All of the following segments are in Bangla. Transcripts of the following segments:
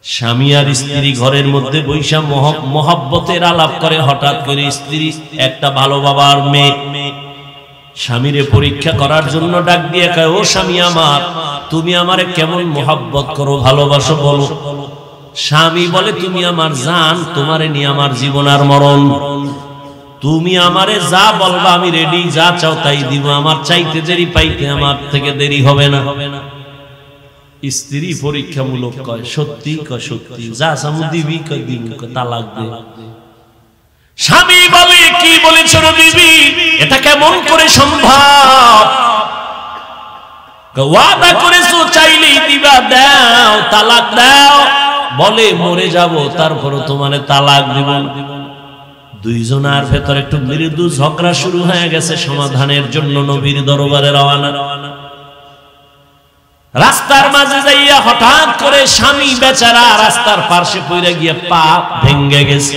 স্বামী আর স্ত্রী ঘরের মধ্যে বৈশা মহব্বতের আলাপ করে, হঠাৎ করে স্ত্রী একটা ভালো বাবার মেয়ে স্বামীরে পরীক্ষা করার জন্য ডাক দিয়ে কয়, ও স্বামী আমার, তুমি আমারে কেমন মহব্বত করো, ভালোবাসো বলো। স্বামী বলে, তুমি আমার জান, তোমারে নিয়ে আমার জীবন আর মরণ, তুমি আমারে যা বলবা আমি রেডি, যা চাও তাই দিব, আমার চাইতে দেরি পাইতে আমার থেকে দেরি হবে না। স্ত্রী পরীক্ষামূলক কয়, সত্যি কয় সত্যি, যা চামু দিবি কয় দিন, তালাক দে। স্বামী বলে, কি বলেছ বিবি, এটা কেমন করে সম্ভব? ওয়াদা করেছো চাইলেই দিবা, দাও, তালাক দাও। বলে, মরে যাব তারপরও তোমারে তালাক দিব। দুইজনের ভেতর একটু মৃদু ঝগড়া শুরু হয়ে গেছে। সমাধানের জন্য নবীর দরবারে রওনা। রাস্তার মাঝে যাইয়া হঠাৎ করে স্বামী বেচারা রাস্তার পাশে পড়ে গিয়ে পা ভেঙে গেছে।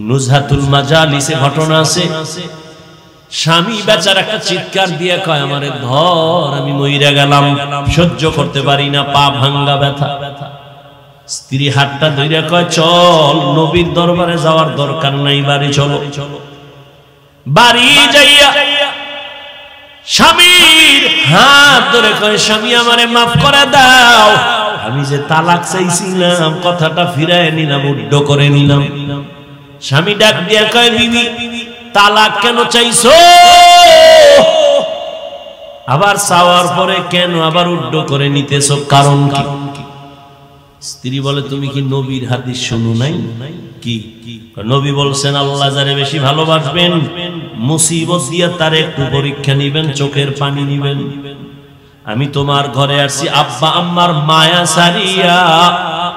নুজহাতুল মাজালিসে ঘটনা আছে। স্বামী বেচারা একটা চিৎকার দিয়ে কয়, আমারে ধর, আমি মইরা গেলাম, সহ্য করতে পারি না, পা ভাঙ্গা ব্যথা। স্ত্রী হাতটা ধরে কয়, চল, নবীর দরবারে যাওয়ার দরকার নাই, বাড়ি চলো। বাড়ি যাইয়া স্বামীর হাত ধরে কয়, স্বামী আমারে মাফ করে দাও, আমি যে তালাক চাইছিলাম কথাটা ফিরায় নিলাম, উড্ড করে নিলাম। স্বামী ডাক দিয়া কয়, বিবি তালাক কেন চাইছো? আবার চাওয়ার পরে কেন আবার উড্ড করে নিতেছো, কারণ কি? স্ত্রী বলে, তুমি কি নবীর হাদিস শুনো নাই? কি নবী বলছেন, আল্লাহ যারে বেশি ভালোবাসবেন মুসিবত দিয়া তার একটু পরীক্ষা নিবেন, চোখের পানি নিবেন। আমি তোমার ঘরে আসছি আব্বা আম্মার মায়া সারিয়া,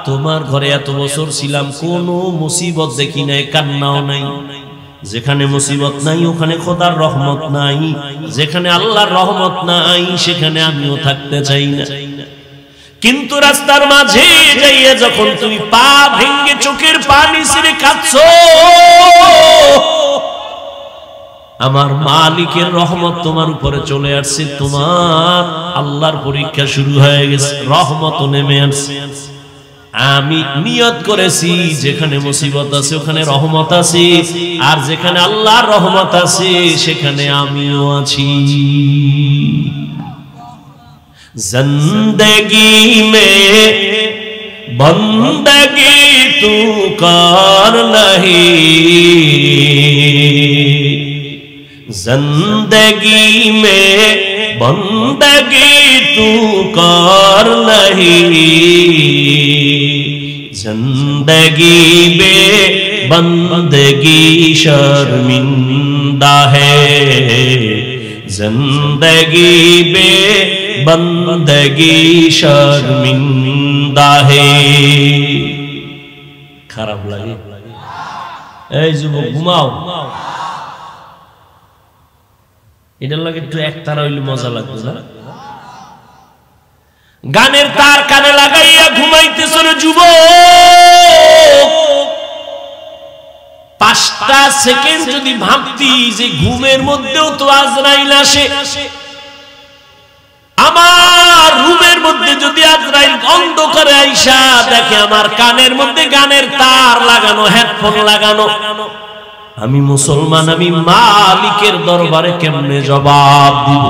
তোমার ঘরে এত বছর ছিলাম, কোনো মুসিবত দেখি নাই, কান্নাও নাই। যেখানে মুসিবত নাই ওখানে খোদার রহমত নাই, যেখানে আল্লাহর রহমত নাই সেখানে আমিও থাকতে চাই না। কিন্তু রাস্তার মাঝে যাইয়া যখন তুমি পা ভেঙে চোখের পানি ছেড়ে কাঁদছো, আমার মালিকের রহমত তোমার উপরে চলে আসছে, তোমার আল্লাহর পরীক্ষা শুরু হয়ে গেছে, রহমত নেমে আসছে। আমি নিয়ত করেছি যেখানে মুসিবত আছে ওখানে রহমত আছে, আর যেখানে আল্লাহর রহমত আছে সেখানে আমিও আছি। जिंदगी में बंदगी तू कर नहीं, जिंदगी में बंदगी तू कर नहीं, जिंदगी में बंदगी शर्मिंदा है, जिंदगी में बंदगी शर्मिंदा है। খারাপ লাগে? এই যুবক ঘুমাও, এটার লাগে একটু একতারা হইলে মজা লাগবে না? গানের তার কানে লাগাইয়া ঘুমাইতেছ রে যুবক, 5টা সেকেন্ড যদি ভাবতি যে ঘুমের মধ্যেও তো আজরাইল আসে, আমার রুমের মধ্যে যদি আজরাইল অন্ধকারে আইসা দেখে আমার কানের মধ্যে গানের তার লাগানো, হেডফোন লাগানো, আমি মুসলমান, আমি মালিকের দরবারে কেমনে জবাব দিব?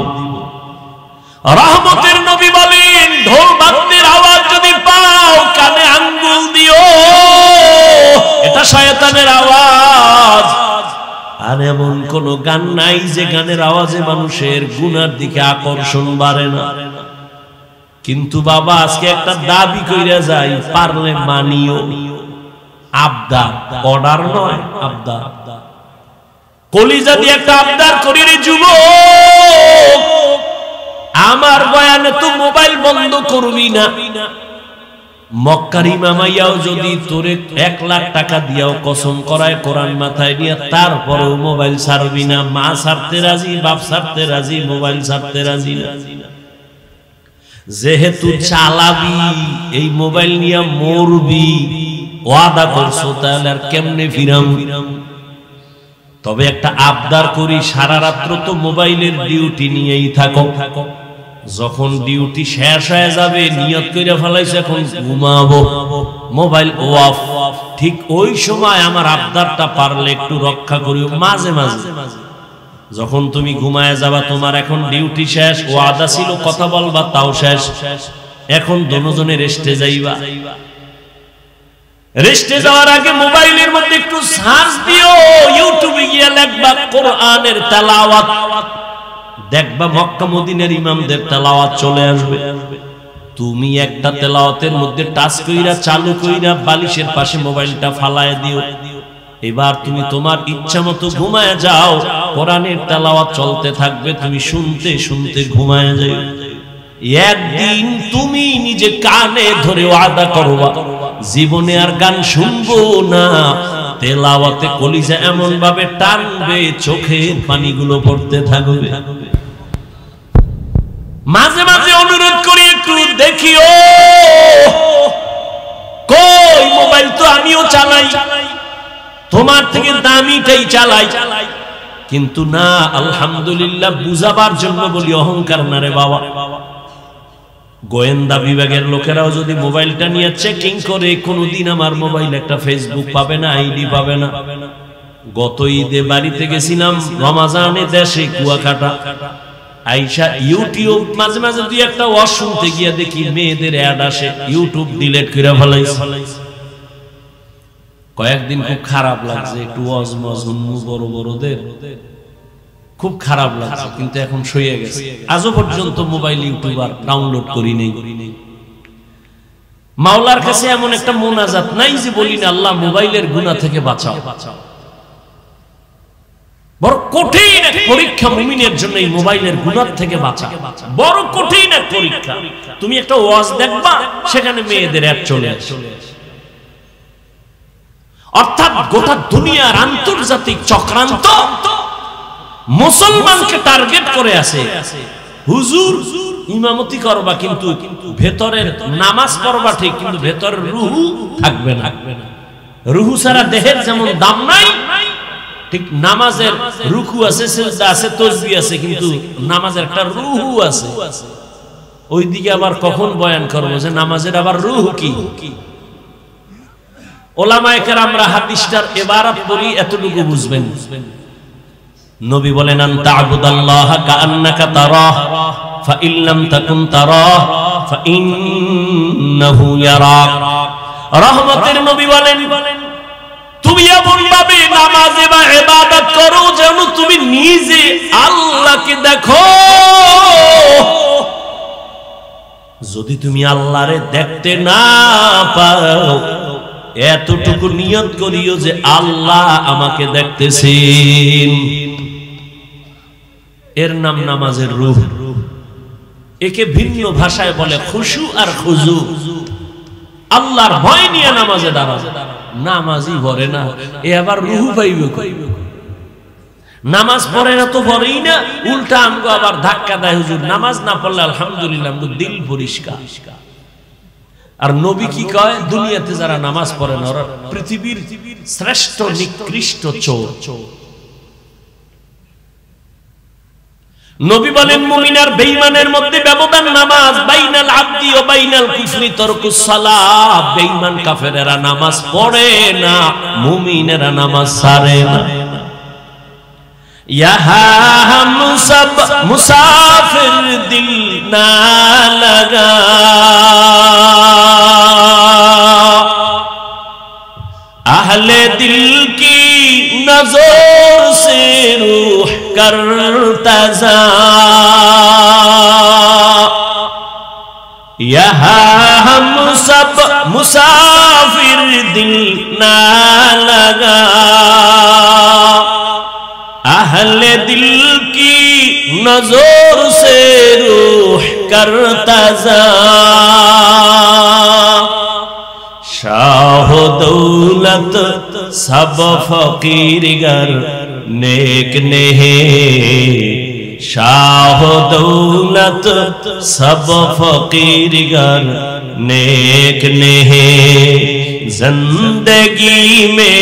রহমতের নবী বলেন, ঢোল বাদ্যের আওয়াজ যদি পাও কানে আঙ্গুল দিও, এটা শয়তানের আওয়াজ। আর এমন কোন গান নাই যে গানের আওয়াজে মানুষের গুনার দিকে আকর্ষণ বাড়ে না। কিন্তু বাবা আজকে একটা দাবি কইরা যাই, পারলে মানিও, আবদার, অর্ডার নয়, আবদার। কলিজা দিয়ে একটা আবদার করি রে যুবক, আমার বয়ানে তো মোবাইল বন্ধ করবি না। মক্কার ইমামাইয়াও যদি তোরে 1 লাখ টাকা দিয়াও কসম করায় কোরআন মাথায় নিয়ে, তারপরেও মোবাইল ছাড়বি না। মা ছাড়তে রাজি, বাপ ছাড়তে রাজি, মোবাইল ছাড়তে রাজি না। যেহেতু চালাবি, এই মোবাইল নিয়ে মরবি, ওয়াদা করছো, তাহলে আর কেমনে ফিরাম? তবে একটা আবদার করি, সারা রাত্র তো মোবাইলের ডিউটি নিয়েই থাকো, যখন ডিউটি শেষ হয়ে যাবে নিয়ত করে ফেলাইছে এখন ঘুমাবো, মোবাইল অফ। ঠিক ওই সময় আমার আবদারটা পারলে একটু রক্ষা করিও মাঝে মাঝে। যখন তুমি ঘুমায় যাবা, তোমার এখন ডিউটি শেষ, ওয়াদা ছিল কথা বলবা তাও শেষ, এখন দুজনে রেস্টে যাইবা। রেস্টে যাওয়ার আগে মোবাইলের মধ্যে একটু সার্চ দিও, ইউটিউবে গিয়ে লিখবা কোরআনের তেলাওয়াত, দেখবা মক্কা মদিনার ইমামদের তেলাওয়াত চলে আসবে। তুমি একটা তেলাওয়াতের মধ্যে টাচ কইরা চালু কইরা বালিশের পাশে মোবাইলটা ফালায় দিও। এবার তুমি তোমার ইচ্ছা মতো ঘুমায় যাও, কোরআনের তেলাওয়াত চলতে থাকবে, তুমি শুনতে শুনতে ঘুমায় যাও। একদিন তুমি নিজে কানে ধরে ওয়াদা করবা জীবনে আর গান শুনবো না, তেলাওয়াতে কলিজা এমন ভাবে টানবে চোখের পানিগুলো পড়তে থাকবে। মাঝে মাঝে অনুরোধ করি একটু দেখিও, কই মোবাইল তো আমিও চালাই, তোমার থেকে দামিটাই চালাই, কিন্তু না আলহামদুলিল্লাহ বুঝাবার জন্য বলি, অহংকার না রে বাবা। গোয়েন্দা বিভাগের লোকেরাও যদি মোবাইলটা নিয়ে চেকিং করে, কোনদিন আমার মোবাইল একটা ফেসবুক পাবে না, আইডি পাবে না। গত ঈদে বাড়িতে গেছিলাম, রমাজানে দেশে কুয়াকাটা, আইসা ইউটিউব মাঝে মাঝে দুই একটা ওয়াজ শুনতে গিয়া দেখি মেয়েদের অ্যাড আসে, ইউটিউব ডিলিট করে ফেলাইছে। কয়েকদিন খুব খারাপ লাগছে, একটু ওয়াজ মজমু বড় বড়দের খুব খারাপ লাগছে, কিন্তু এখন সয়ে গেছে। আজও পর্যন্ত মোবাইল ইউটিউব আর ডাউনলোড করি নেই। মাওলার কাছে এমন একটা মোনাজাত নাই যে বলি না আল্লাহ মোবাইলের গুনাহ থেকে বাঁচাও। বড় কঠিন এক পরীক্ষা মুমিনের জন্য এই মোবাইলের গুনাহ থেকে বাঁচা, বড় কঠিন এক পরীক্ষা। তুমি একটা ওয়াজ দেখবা, সেখানে মেয়েদের অ্যাড চলে আসে, অর্থাৎ গোটা দুনিয়ার আন্তর্জাতিক চক্রান্ত মুসলমানকে টার্গেট করে আছে। হুজুর ইমামতি করবা, কিন্তু ভেতরের নামাজ পড়বা ঠিক, কিন্তু ভেতরের রুহু থাকবে না। রুহু ছাড়া দেহের যেমন দাম নাই, ঠিক নামাজের রুকু আছে, সিজদা আছে, তাসবিহ আছে, কিন্তু নামাজের একটা রুহু আছে। ওইদিকে আবার কখন বয়ান করব যে নামাজের আবার রুহু কি? ওলামায়ে কেরামরা হাদিসটার ইবারত পড়ি, এতটুকু বুঝবেন। নবী বলেন আন তা'বুদাল্লাহা কাআন্নাকা তারাহ ফাইন লাম তাকুন তারাহ ফাইন্নাহু ইয়ারাক। রহমতের নবী বলেন তুমি এমন ভাবে নামাজে বা ইবাদত করো যেন তুমি নিজে আল্লাহকে দেখো। যদি তুমি আল্লাহরে দেখতে না পাও, এতটুকু নিয়ত করিও যে আল্লাহ আমাকে দেখতেছেন। এর নাম নামাজের রূহ। একে ভিন্ন ভাষায় বলে খুশু আর খুজু। আল্লাহর ভয় নিয়ে নামাজে দাঁড়াবে, নামাজই পড়ে না, এ আবার রূহ পাইবে কই? নামাজ পড়ে না তো পড়েই না, উল্টা আমগো আবার ধাক্কা দেয় হুজুর নামাজ না পড়লে আলহামদুলিল্লাহ আমগো দিল পরিষ্কার। আর নবী কি কয়? দুনিয়াতে যারা নামাজ পড়ে না ওরা পৃথিবীর শ্রেষ্ঠ নিকৃষ্ট চোর। নবী বলেন মুমিন আর বেঈমানের মধ্যে ব্যবধান নামাজ, বাইনাল আবদি ওয়া বাইনাল কুফরি তারকুস সালাহ। বেঈমান কাফেরেরা নামাজ পড়ে না, মুমিনেরা নামাজ ছাড়ে না। ইহা মুসাফির দিল না লাগা, আহলে দিল কি নজর সে রূহ करता जा। यहाँ हम सब मुसाफिर दिल ना लगा, अहले दिल की नजर से रूह करता जा। शाह दौलत सब फकीर गर नेक नेहे, शाह दौलत सब फकीर गर नेक नेहे। जिंदगी में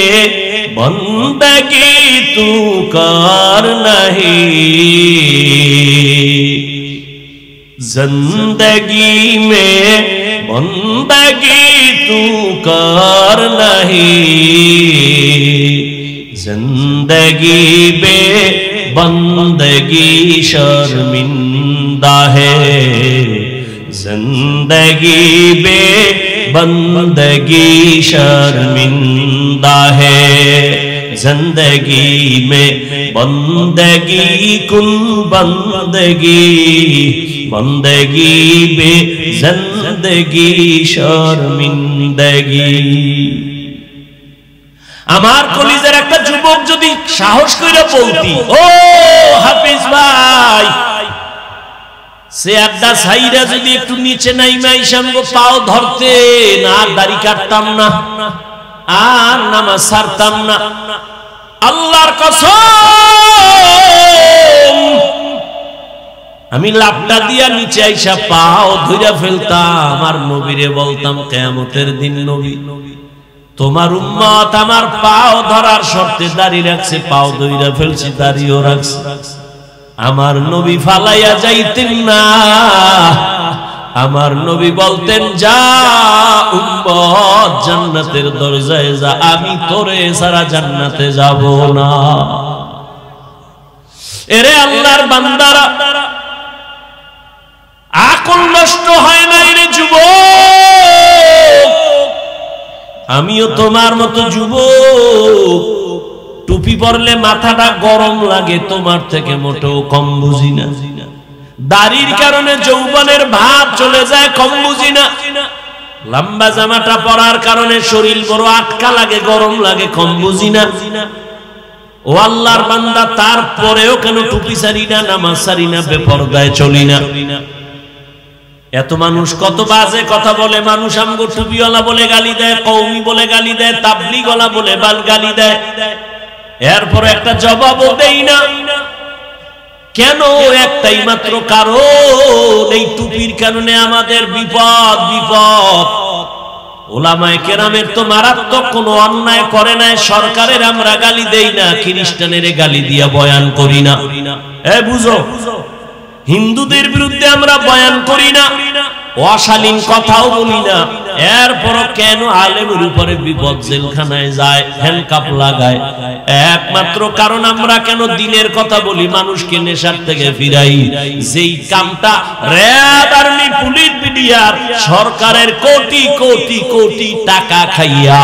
बंदगी तू कर नहीं, जिंदगी में बंदगी तू कर नहीं, जिंदगी बे बंदगी शर्मिंदा है, जिंदगी बे बंदगी शर्मिंदा है, जिंदगी में बंदगी कुल बंदगी, बंदगी बे जिंदगी शर्मिंदगी। আমার কলিজার একটা যুবক যদি সাহস করে বলতি, ও হাফিজ ভাই, সে আড্ডা ছাইরা যদি একটু নিচে নাইমা ইসামগো পাও ধরতেন, আর দাড়ি কাটতাম না, আর নামাজ ছাড়তাম না, আল্লাহর কসম আমি লাফটা দিয়া নিচে আইসা পাও ধইরা ফেলতাম, আর নবীরে বলতাম কিয়ামতের দিন নবী তোমার উম্মত আমার পাও ধরার শর্তে দাড়ি রাখছে, পাও ধইরা ফেলছি, দাড়িও রাখছে, আমার নবী ফালাইয়া যাইতেন না, আমার নবী বলতেন যা উম্মত জান্নাতের দরজায় যা, আমি তোরে ছাড়া জান্নাতে যাব না। এরে আল্লাহর বান্দারা, আকল নষ্ট হয় নাই রে যুবক, আমিও তোমার মতো যুবক, টুপি পরলে মাথাটা গরম লাগে, তোমার থেকে মোটেও কম বুঝি না, দাড়ির কারণে যৌবনের ভাব চলে যায়, কম বুঝি না, লম্বা জামাটা পরার কারণে শরীর বড় আটকা লাগে, গরম লাগে, কম বুঝি না। ও আল্লাহর বান্দা, তারপরেও কেন টুপি ছাড়ি না, নামাজ ছাড়ি না, বেপরদায় চলি না? এত মানুষ কত বাজে কথা বলে, মানুষ আমগো টুপিওয়ালা বলে গালি দেয়, কওমি বলে গালি দেয়, তাবলীগওয়ালা বলে গালি দেয়, এরপর একটা জবাবও দেই না। কেন? একটাই মাত্র কারণ, এই টুপির কারণে আমাদের বিপদ। বিপদ ওলামায়ে কেরামের তো মারাত্মক কোনো অন্যায় করে নাই, সরকারের আমরা গালি দেই না, খ্রিস্টানের গালি দিয়া বয়ান করি না, এ বুঝো, হিন্দুদের বিরুদ্ধে আমরা বয়ান করি না, অশালীন কথাও বলি না, এরপরও কেন আলেমের উপরে বিপদ, জেলখানায় যায়, হ্যান্ডকাপ লাগায়? একমাত্র কারণ আমরা কেন দিনের কথা বলি, মানুষকে নেশার থেকে ফিরাই। যেই কামটা র্যাব, আর্মি, পুলিশ, বিডিআর সরকারের কোটি কোটি কোটি টাকা খাইয়া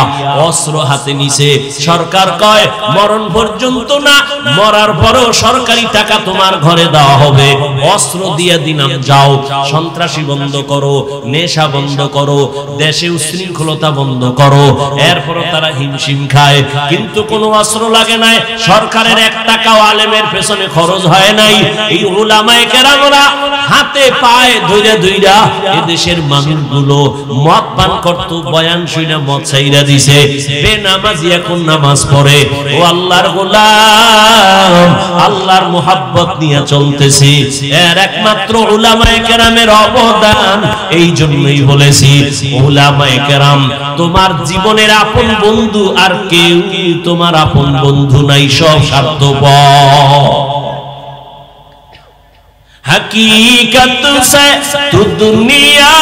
অস্ত্র হাতে নিছে, সরকার কয় মরণ পর্যন্ত না, মরার পরেও সরকারি টাকা তোমার ঘরে দেওয়া হবে, অস্ত্র দিয়ে দিনাম যাও, সন্ত্রাসী বন্ধ করো, নেশা বন্ধ করো, দেশে উশৃঙ্খলতা বন্ধ করো, এরপরও তারা হিমশিম খায়, কিন্তু কোনো অস্ত্র লাগে নাই, সরকারের 1 টাকাও আলেমের পেছনে খরচ হয় নাই। এই উলামায়ে কেরামরা হাতে পায়ে ধইরা ধইরা এদেশের মানুষগুলো মদ পান করত, বয়ান শুনে মদ ছাইরা দিছে, বেনামাজি এখন নামাজ পড়ে। ও আল্লাহর গোলাম, আল্লাহর মুহাব্বত নিয়ে চলতেছি, এর একমাত্র উলামায়ে কেরামের অবদান। এই জন্যই বলেছি উলামায়ে কেরাম তোমার জীবনের আপন বন্ধু, আর কেউ তোমার আপন বন্ধু নাই, সব স্বার্থপর। हकीकत से तू दुनिया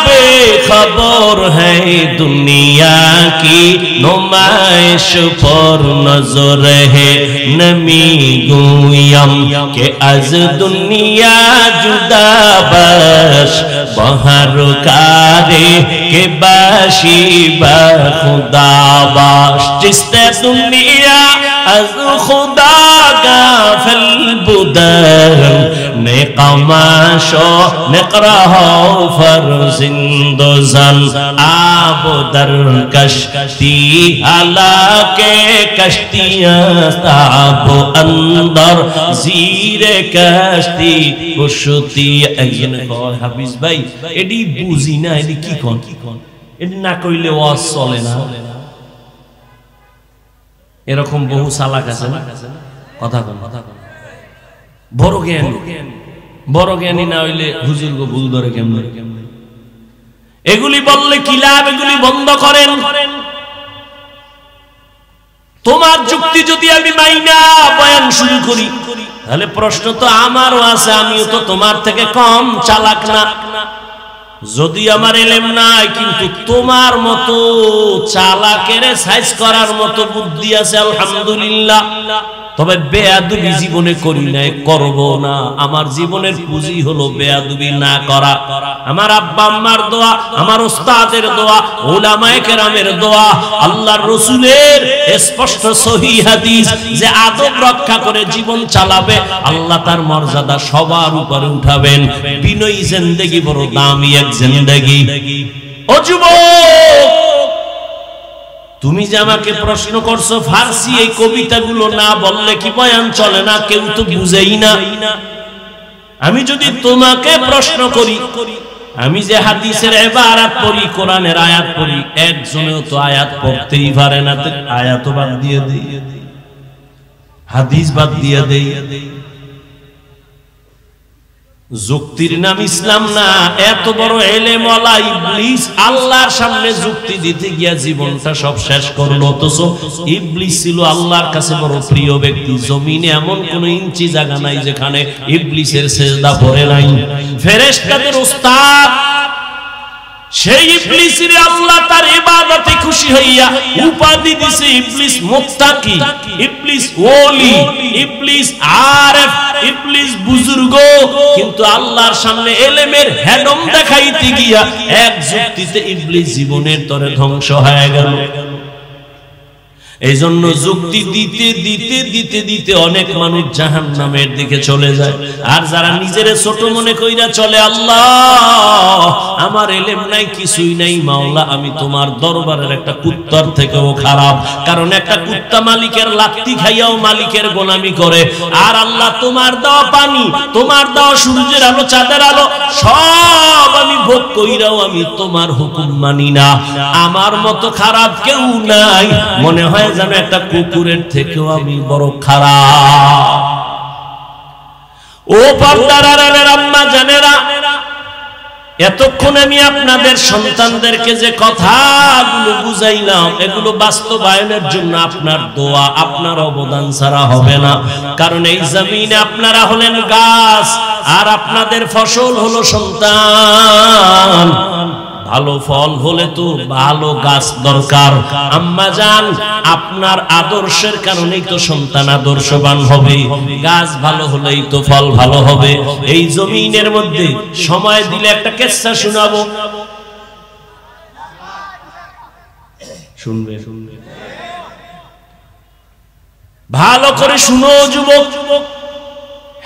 बेखबर है, दुनिया की नुमाइश पर नजर है, नमी गुयम के अज दुनिया जुदा बश, बहर कारे के बाशी बा खुदा बाश, जिसने दुनिया अज खुदा गाफिल बुदर नेकामाशो नेकराहो फरजिंदोजन, आब दर कश्ती हालाके कश्तियां ताब अंदर जीरे कश्ती कुशती। একজন কয় হাফিজ ভাই এডি বুঝি না, এডি কি কোন, এডি না কইলে ওয়াজ চলে না। এরকম বহু সালাক আছে না, কথা কোন বড় জ্ঞান, বড় জ্ঞানী না হইলে হুজুর গো ভুল ধরে কেমনে? এগুলি বললে কি লাভ? এগুলি বন্ধ করেন। তোমার যুক্তি যদি আমি মাইনা বয়ান শুরু করি, তাহলে প্রশ্ন তো আমারও আছে, আমিও তো তোমার থেকে কম চালাক না। যদি আমার ইলম নাই, কিন্তু তোমার মতো চালাকের সাইজ করার মতো বুদ্ধি আছে, আলহামদুলিল্লাহ। তবে বেয়াদবি জীবনে করি নাই, করব না। আমার জীবনের পুঁজি হলো বেয়াদবি না করা। আমার আব্বা আম্মার দোয়া, আমার ওস্তাদের দোয়া, উলামায়ে কেরামের দোয়া, আল্লাহর রাসূলের স্পষ্ট সহিহ হাদিস যে আদব রক্ষা করে জীবন চালাবে, আল্লাহ তার মর্যাদা সবার উপরে উঠাবেন। বিনয়ী জিন্দেগি বড় দামি এক জিন্দেগি। ও যুবক, তুমি যে আমাকে প্রশ্ন করছো ফার্সি এই কবিতাগুলো না বললে কি বয়ান চলে না? কেউ তো বুঝেই না। আমি যদি তোমাকে প্রশ্ন করি, আমি যে হাদিসের ইবারত পড়ি, কোরআনের আয়াত পড়ি, একজনেও তো আয়াত পড়তেই পারে না, আয়াত বাদ দিয়ে দেই, হাদিস বাদ দিয়ে দেই। যুক্তির নাম ইসলাম না। এত বড় এলেম ওয়ালা ইবলিস আল্লাহর সামনে যুক্তি দিতে গিয়া জীবনটা সব শেষ করলো। অথচ ইবলিস ছিল আল্লাহর কাছে বড় প্রিয় ব্যক্তি। জমিনে এমন কোন ইঞ্চি জায়গা নাই যেখানে ইবলিসের সিজদা পড়ে নাই। ফেরেশতাদের উস্তাদ সেই ইবলিসের আল্লাহ তার ইবাদতে খুশি হইয়া উপাধি দিয়েছে ইবলিস মুত্তাকি, ইবলিস ওলি, ইবলিস আরেফ, ইবলিস বুজুর্গ। কিন্তু আল্লাহর সামনে এলেমের হেডম দেখাইতে গিয়া এক যুক্তিতে ইবলিস জীবনের তরে ধ্বংস হয়ে গেল। এই জন্য যুক্তি দিতে দিতে দিতে দিতে অনেক মানুষ জাহান্নামের দিকে চলে যায়। আর যারা নিজের ছোট মনে কইরা চলে, আল্লাহ আমার ইলম নাই, কিছুই নাই, মাওলা আমি তোমার দরবারের একটা কুত্তার থেকেও খারাপ। কারণ একটা কুত্তা মালিকের লাত্তি খাইয়াও মালিকের গোলামি করে। আর আল্লাহ তোমার দেওয়া পানি, তোমার দেওয়া সূর্যের আলো, চাঁদের আলো সব আমি ভোগ কইরাও আমি তোমার হুকুম মানি না। আমার মতো খারাপ কেউ নাই। মনে হয় যেন একটা কুকুরের থেকেও আমি বড় খারাপ। ও পর্দার আড়ালের আম্মা জানেরা, এতক্ষণ আমি আপনাদের সন্তানদেরকে যে কথাগুলো বুঝাইলাম, এগুলো বাস্তবায়নের জন্য আপনার দোয়া, আপনার অবদান ছাড়া হবে না। কারণ এই জমিনে আপনারা হলেন গাছ, আর আপনাদের ফসল হলো সন্তান। ভালো ফল হলে তো ভালো গাছ দরকার। আম্মা জান, আপনার আদর্শের কারণেই তো সন্তান আদর্শবান হবে। গাছ ভালো হলেই তো ফল ভালো হবে। এই জমিনের মধ্যে সময় দিলে একটা কিসসা শোনাবো, শুনবে? ভালো করে শুনো যুবক।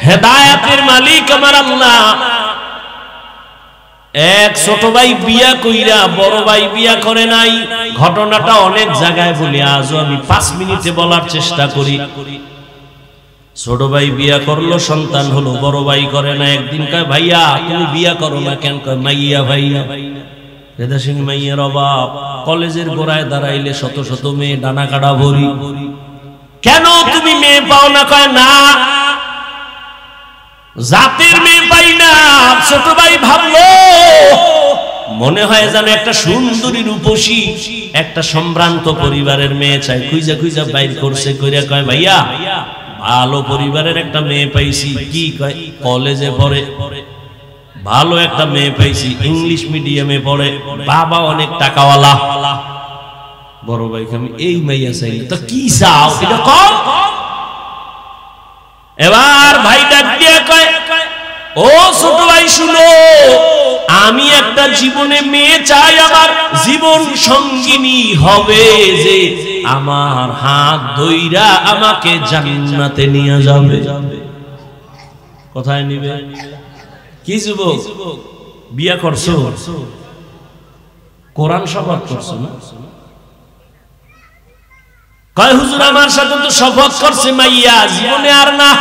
হেদায়েতের মালিক আমার আল্লাহ। এক ছোট ভাই বিয়া কইরা বড় ভাই বিয়া করে নাই। ঘটনাটা অনেক জায়গায় বলি, আজও আমি 5 মিনিটে বলার চেষ্টা করি। ছোট ভাই বিয়া করলো, সন্তান হলো, বড় ভাই করে না। একদিন কয়, ভাইয়া তুমি বিয়া করো না কেন? কয়, মাইয়া ভাইয়া রেদাসিং মাইয়ার অভাব। কলেজের গোড়ায় দাঁড়াইলে শত শত মেয়ে, ডানা কাটা ভরি। কেন তুমি মেয়ে পাও না? কয়, না জাতের মেয়ে পাই না। ছোট ভাই ভাবলো, মনে হয় যেন একটা সুন্দরী রূপসী, একটা সম্ভ্রান্ত পরিবারের মেয়ে চাই। খুঁজা খুঁজা বাইর করছে, কইরা কয়, ভাইয়া ভালো পরিবারের একটা মেয়ে পাইছি। কি কয়? কলেজে পড়ে, ভালো একটা মেয়ে পাইছি, ইংলিশ মিডিয়ামে পড়ে, বাবা অনেক টাকাওয়ালা। বড় ভাই, আমি এই মাইয়া চাই। তো কি চাও এটা কও। এবার ভাই ডাক দিয়ে কয়, ও ছোট ভাই শুনো, আমি একটা জীবনে মেয়ে চাই, আমার জীবন সঙ্গিনী হবে যে আমার হাত ধইরা আমাকে জান্নাতে নিয়ে যাবে। কোথায় নিবে? কি যুবক বিয়া করছো? কোরআন শপথ করছো না? কয়, হুজুর আমার সাথে তো শপথ করছে মাইয়া, জীবনে আর না।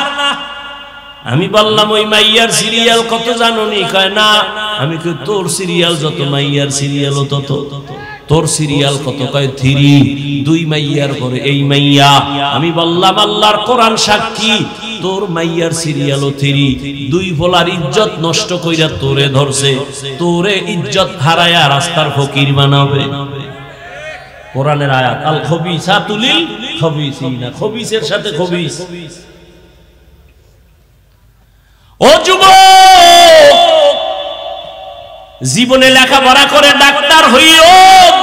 আমি বললাম, ওই মাইয়ার সিরিয়াল কত জানোনি? কয়, না। আমি কই, তোর সিরিয়াল যত, মাইয়ার সিরিয়াল তত। তোর সিরিয়াল কত? কয়, 3। 2 মাইয়ার পরে এই মাইয়া। আমি বললাম, আল্লাহর কোরআন সাক্ষী, তোর মাইয়ার সিরিয়ালও 3। 2 ভোলার ইজ্জত নষ্ট কইরা তোরে ধরছে, তোরে ইজ্জত হারায়া রাস্তার ফকির বানাবে। কোরআনের আয়াত, আল খবিসাতু লিল খবিসিনা, খবিসের সাথে খবিস। ও যুবক, জীবনে লেখাপড়া করে ডাক্তার হইও,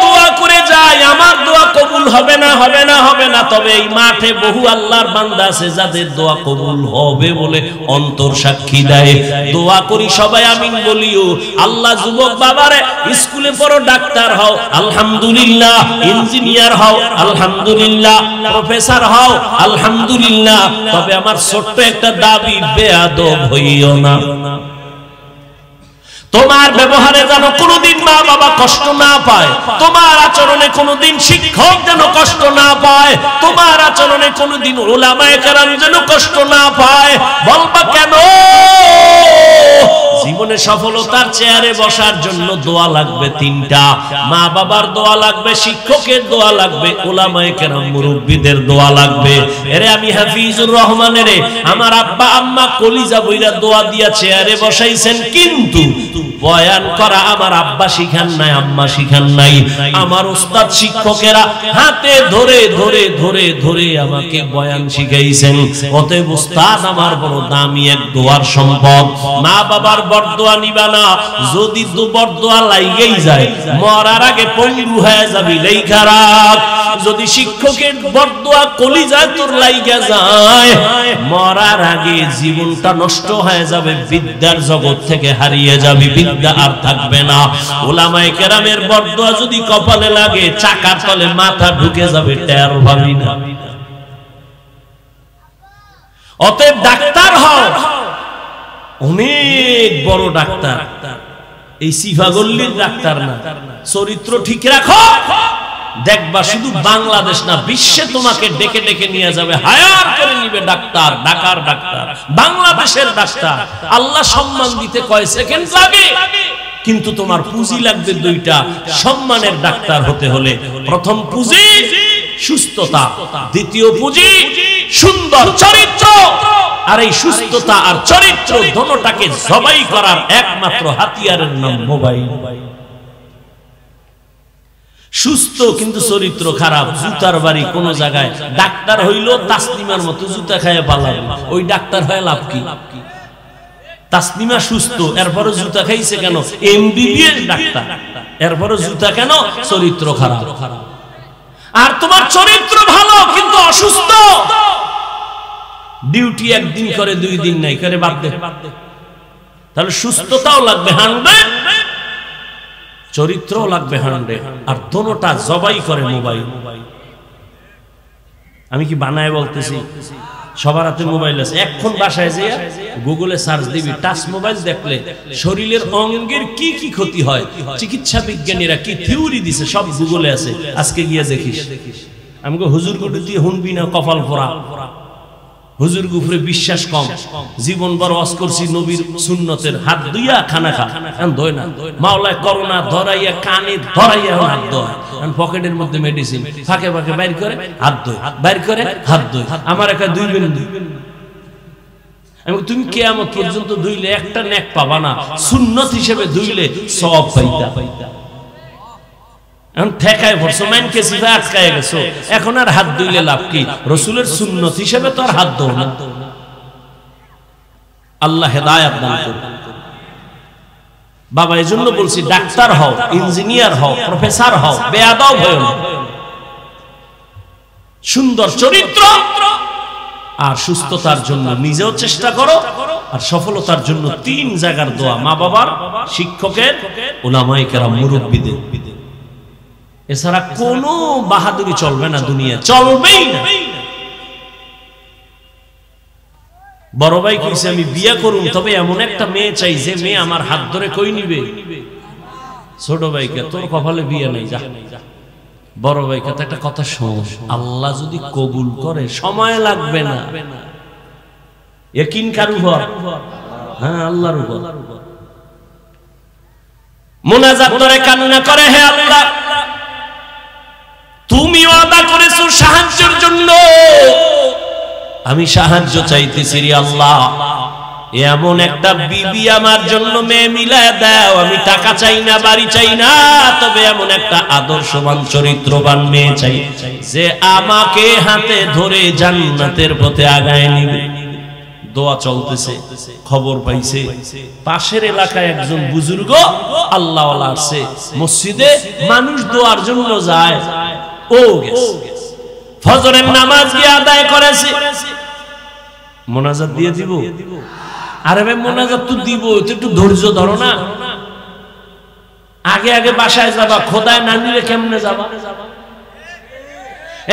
দোয়া করে যাই, আমার দোয়া কবুল হবে না, হবে না, হবে না। তবে এই মাঠে বহু আল্লাহর বান্দা আছে যাদের দোয়া কবুল হবে বলে অন্তর সাক্ষী দেয়। দোয়া করি সবাই আমিন বলিও। আল্লাহ যুবক বাবারে, স্কুলে পড়ো, ডাক্তার হও আলহামদুলিল্লাহ, ইঞ্জিনিয়ার হও আলহামদুলিল্লাহ, প্রফেসর হও আলহামদুলিল্লাহ। তবে আমার ছোট্ট একটা দাবি, বেয়াদব হইও না। তোমার ব্যবহারে যেন কোনোদিন মা বাবা কষ্ট না পায়, তোমার আচরণে কোনোদিন শিক্ষক যেন কষ্ট না পায়, তোমার আচরণে কোনোদিন উলামায়ে কেরাম যেন কষ্ট না পায়। বলবা কেন? জীবনে সফলতার চেয়ারে বসার জন্য দোয়া লাগবে তিনটা, মা বাবার দোয়া লাগবে, শিক্ষকের দোয়া লাগবে, উলামায়ে কেরাম মুরব্বিদের দোয়া লাগবে। এরে আমি হাফিজুর রহমানের আমার আব্বা আম্মা কলিজা বইরা দোয়া দিয়া চেয়ারে বসাইছেন, কিন্তু বয়ান করা আমার আব্বা শিখান নাই, আম্মা শিখান নাই। আমার উস্তাদ শিক্ষকেরা হাতে ধরে ধরে ধরে ধরে আমাকে বয়ান শিখাইছেন। অতএব উস্তাদ আমার বড় দামি এক দোয়ার সম্পদ। মা বাবার বরদোয়া নিবা না, যদি বরদোয়া লাইগেই যায় মরার আগে পঙ্গু হয়ে যাবি, লেখা রাখ। যদি শিক্ষকের বরদোয়া কলিজায় তোর লাইগা যায়, মরার আগে জীবনটা নষ্ট হয়ে যাবে, বিদ্যার জগৎ থেকে হারিয়ে যাবি, বিদ্যা আর থাকবে না। উলামায়ে কেরামের বরদোয়া যদি কপালে লাগে, চাকার তলে মাথা ঢুকে যাবে, টের পাবি না। অতএব ডাক্তার হও, অনেক বড় ডাক্তার, এই সিফাগল্লির ডাক্তার না। চরিত্র ঠিক রাখো, দেখবা শুধু বাংলাদেশ না, বিশ্বে তোমাকে ডেকে ডেকে নিয়ে যাবে, হায়ার করে নিবে ডাক্তার, ঢাকার ডাক্তার, বাংলাদেশের ডাক্তার। আল্লাহ সম্মান দিতে কয় সেকেন্ড লাগে, কিন্তু তোমার পুঁজি লাগবে দুইটা। সম্মানের ডাক্তার হতে হলে প্রথম পুঁজি সুস্থতা, দ্বিতীয় পুঁজি সুন্দর চরিত্র। আর এই সুস্থতা আর চরিত্র দুটোটাকে জবাই করার একমাত্র হাতিয়ারের নাম মোবাইল। সুস্থ কিন্তু চরিত্র খারাপ, জুতার বাড়ি কোন জায়গায়। ডাক্তার হইল তাসলিমার মতো জুতা খাইয়া পালাবে, ওই ডাক্তার হয়ে লাভ কি? তাসলিমা সুস্থ, এরপরে জুতা খাইছে কেন? এমবিবিএস ডাক্তার, এরপরে জুতা কেন? চরিত্র খারাপ। আর তোমার চরিত্র ভালো কিন্তু অসুস্থ, ডিউটি একদিন করে, 2 দিন নাই করে, বাদ দে। তাহলে সুস্থতাও লাগবে 100, চরিত্রও লাগবে 100, আর দোনোটা জবাই করে মোবাইল। আমি কি বানায় বলতেছি? সবার হাতে মোবাইল আছে। এখন বাসায় যে গুগলে সার্চ দিবি, টাচ মোবাইল দেখলে শরীরের অঙ্গের কি কি ক্ষতি হয়, চিকিৎসা বিজ্ঞানীরা কি থিওরি দিছে, সব গুগলে আছে। আজকে গিয়ে দেখিস। আমাকে হুজুর গুটু দিয়ে হুনবি না, কপাল পোড়া। হুজুর গুফরে বিশ্বাস কম, জীবন বড় ওয়াজ করছি নবীর সুন্নতের, হাত ধুইয়া খানা খা, ধোয় না। মাওলায় করোনা ধরাইয়া, কানে ধরাইয়া হাত ধোয়, পকেটের মধ্যে মেডিসিন, ফাঁকে ফাঁকে বাইর করে হাত ধোয়, বাইর করে হাত ধোয়। আমার একা ধুইবেন, তুমি কিয়ামত পর্যন্ত ধুইলে একটা নেক পাবা না, সুন্নত হিসেবে ধুইলে সওয়াব পাইতা। এখন ঠেকায় ভরছো, মাইনকে সিফা আটকায় গেছো, এখন আর হাত ধুইলে লাভ কি? রাসূলের সুন্নত হিসেবে তো আর হাত ধোও না। আল্লাহ হেদায়েত দান করুন। বাবা এজন্য বলছি, ডাক্তার হও, ইঞ্জিনিয়ার হও, প্রফেসর হও, বেয়াদব হও না। সুন্দর চরিত্র আর সুস্থতার জন্য নিজেও চেষ্টা করো, আর সফলতার জন্য 3 জায়গার দোয়া, মা বাবার, শিক্ষকের, উলামায়ে কেরাম মুরব্বিদের। এছাড়া কোনো বাহাদুরি চলবে না, দুনিয়া চলবেই না। বড় ভাই কইছে আমি বিয়ে করুম, তবে এমন একটা মেয়ে চাই যে মেয়ে আমার হাত ধরে কই নিবে। ছোট ভাইকে তোর কপালে বিয়ে নাই, যা। বড় ভাইকে তো একটা কথা শোন, আল্লাহ যদি কবুল করে সময় লাগবে না। ইয়াকিন কার উপর? হ্যাঁ, আল্লাহর উপর। মুনাজাত করে কান্না করে, হে আল্লাহ, তুমি ওয়াদা করেছো সাহায্যের জন্য, আমি সাহায্য চাইতেছি রে আল্লাহ। এমন একটা বিবি আমার জন্য মেয়ে মিলায় দাও, আমি টাকা চাই না, বাড়ি চাই না, তবে এমন একটা আদর্শবান চরিত্রবান মেয়ে চাই যে আমাকে হাতে ধরে জান্নাতের পথে আগায় নিবে। দোয়া চলতেছে, খবর পাইছে পাশের এলাকায় একজন বুজুর্গ আল্লাহওয়ালা আছে, মসজিদে মানুষ দোয়ার জন্য যায়, ও ফজরের নামাজ গিয়ে আদায় করেছে, মোনাজাত দিয়ে দিব। আরে ভাই মোনাজাত তো দিব, একটু ধৈর্য ধরো না, আগে আগে বাসায় যাবা, খোদায় না নিলে কেমনে যাবা?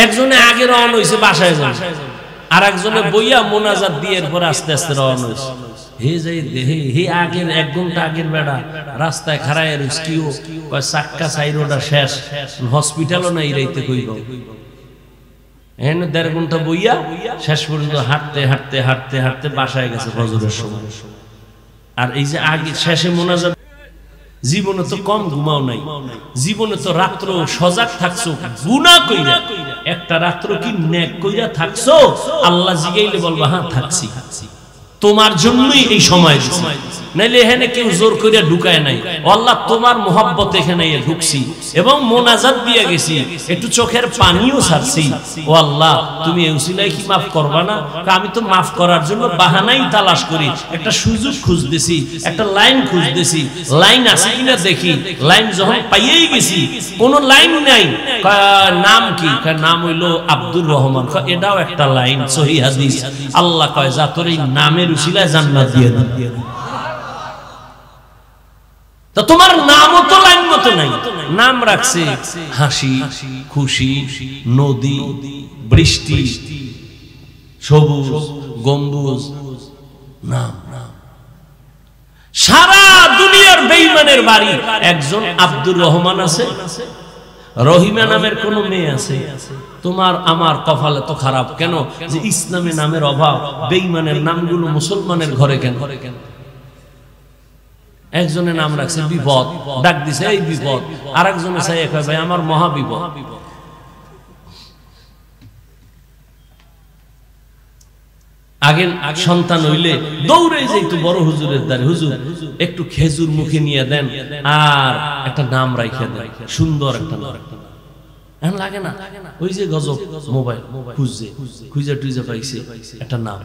একজনে আগে রওনা হইছে বাসায় যাবে, আর একজনে বইয়া মোনাজাত দিয়ে এরপর আস্তে আস্তে রওনা হইছে। হে যাই হে হে আগের 1 ঘন্টা আগের বেড়া রাস্তায় খাড়ায় কিও কয় চাক্কা সাইরোটা শেষ, হসপিটালও নাই রাইতে কইব। এখানে 1.5 ঘন্টা বইয়া শেষ পর্যন্ত হাঁটতে হাঁটতে হাঁটতে হাঁটতে বাসায় গেছে ফজরের সময়। আর এই যে আগে শেষে মোনাজাত, জীবনে তো কম ঘুমাও নাই, জীবনে তো রাত্র সজাগ থাকছো, গুনাহ কইরা একটা রাত্র কি নেক কইরা থাকছো? আল্লাহ জিগাইলে বলবা হ্যাঁ থাকছি, তোমার জন্যই এই সময় দিছি, নাইলে এখানে কেউ জোর কইরা ঢুকায় নাই। আল্লাহ তোমার মোহাব্বত এখানে ঢুকছি এবং মোনাজাত দিয়ে গেছি, একটু চোখের পানিও ছাড়ছি। ও আল্লাহ তুমি এই উসিলায় কি মাফ করবা না? আমি তো মাফ করার জন্য বাহানাই তালাশ করি, একটা সুযোগ খুঁজতেছি, একটা লাইন খুঁজতেছি, লাইন আছে কিনা দেখি। লাইন যখন পাইয়েই গেছি, কোন লাইন নাই, নাম কি? নাম হইলো আব্দুর রহমান। এটাও একটা লাইন, সহিহ হাদিস। আল্লাহ কয় যা তোর এই নামের উসিলায় জান্নাত দিয়ে দিই। তো তোমার নামও তো লাইন মতো নাই, নাম রাখছে হাসি, খুশি, নদী, বৃষ্টি, সবুজ, গম্বুজ, নাম। সারা দুনিয়ার বেঈমানের বাড়ি একজন আব্দুর রহমান আছে, রহিমা নামের কোন মেয়ে আছে? তোমার আমার কপালে তো খারাপ কেন যে ইসলামী নামের অভাব, বেঈমানের নামগুলো মুসলমানের ঘরে কেন? একজনের নাম রাখছে বিপদ, ডাক দিছে এই বিপদ, আর একজনে চাই ভাই আমার মহা বিপদ। আগে সন্তান হইলে দৌড়ে যাইতো বড় হুজুরের দ্বারে, হুজুর একটু খেজুর মুখে নিয়ে দেন আর একটা নাম রাইখে দেন, সুন্দর একটা নাম। এখন লাগে না, ওই যে গজব মোবাইল খুঁজে টুইজে পাইছে একটা নাম,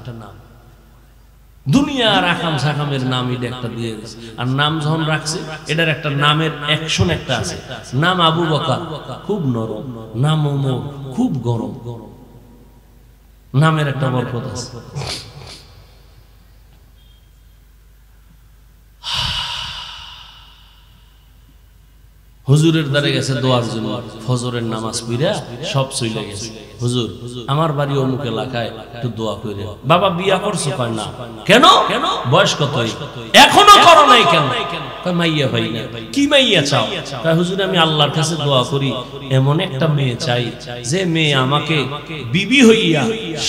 দুনিয়ার আকাম সাকামের নাম এটা একটা দিয়ে গেছে। আর নাম যখন রাখছে এটার একটা নামের অ্যাকশন একটা আছে, নাম আবু বকর খুব নরম, নাম ওমর খুব গরম, নামের একটা বরকত আছে। হুজুরের দ্বারে গেছে দোয়ার জন্য, ফজরের নামাজ পড়া সব চলে গেছে। হুজুর আমার বাড়ি অমুক এলাকায়, একটু দোয়া করে। বাবা বিয়া করছো? কয় না। কেন? বয়স কত? এখনো করো নাই কেন? কয় মাইয়া ভাই না। কি মাইয়া চাও? কয় হুজুর আমি আল্লাহর কাছে দোয়া করি, এমন একটা মেয়ে চাই যে মেয়ে আমাকে বিবি হইয়া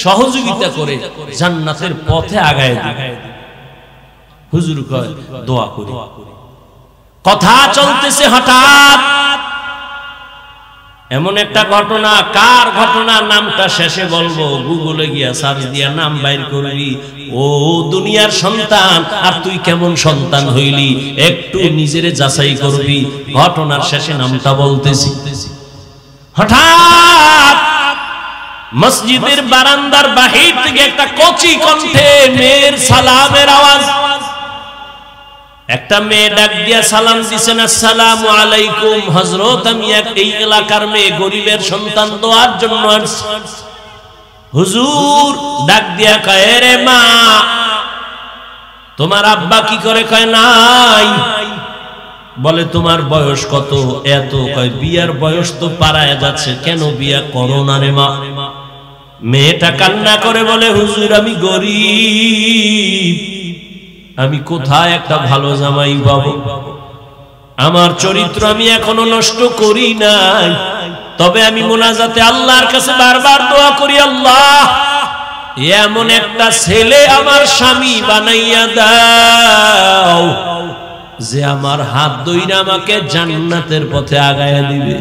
সহযোগিতা করে জান্নাতের পথে আগায় দিবে। হুজুর কয় দোয়া করি। কথা চলতেছে, হঠাৎ এমন একটা ঘটনা। কার ঘটনা? নামটা শেষে বলবো, গুগলে গিয়া সার্চ দিয়া নাম বাইর করবি। ও দুনিয়ার সন্তান, আর তুই কেমন সন্তান হইলি একটু নিজেরে যাচাই করবি। ঘটনার শেষে নামটা বলতেছি। হঠাৎ মসজিদের বারান্দার বাহির থেকে একটা কচি কণ্ঠে মেয়ের সালামের আওয়াজ। একটা মেয়ে ডাক দিয়া সালাম দিছেন, আসসালামু আলাইকুম হযরত, আমি এই এলাকার মেয়ে, গরিবের সন্তান, দোয়ার জন্য আসছি। হুজুর ডাক দিয়া কয় রে মা, তোমার আব্বা কি করে? কয় নাই। বলে তোমার বয়স কত? এত। কয় বিয়ার বয়স তো পারায় যাচ্ছে, কেন বিয়া করো না রে মা? মেয়েটা কান্না করে বলে হুজুর আমি গরিব, আমি কোথায় একটা ভালো জামাই পাবো? আমার চরিত্র আমি এখনো নষ্ট করি নাই, তবে আমি মুনাজাতে আল্লাহর কাছে বারবার দোয়া করি, আল্লাহ এমন একটা ছেলে আমার স্বামী বানাইয়া দাও যে আমার হাত ধইরা আমাকে জান্নাতের পথে আগায়া দিবে।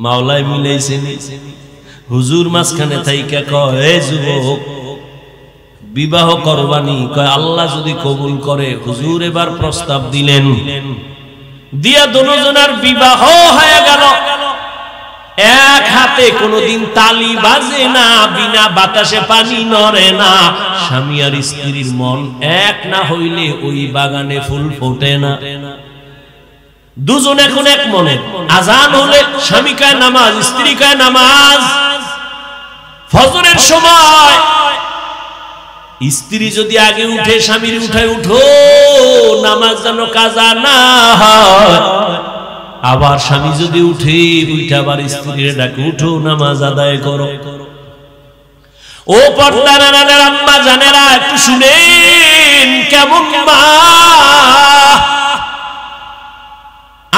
মাওলাই মিলাইছেন। হুজুর মাঝখানে থাইকা কয় যুবক, বিবাহ করবানি? কয় আল্লাহ যদি কবুল করে। হুজুর এবার প্রস্তাব দিলেন, দিয়া দুজনের বিবাহ হয়ে গেল। এক হাতে কোনোদিন তালি বাজে না, বিনা বাতাসে পানি নড়ে না। স্বামী আর স্ত্রীর মন এক না হইলে ওই বাগানে ফুল ফোটে না। দুজন এখন এক মনে। আজান হলে স্বামী কয় নামাজ, স্ত্রী কয় নামাজ। ফজরের সময় স্ত্রী যদি আগে উঠে স্বামীর উঠায়, উঠো নামাজ যেন কাজা না হয়। আবার স্বামী যদি উঠে উঠে আবার স্ত্রীর ডাকে, উঠো নামাজ আদায় করো। ও পর্দার আড়ালের আম্মা জানেরা, একটু শুনেন কেমন মা।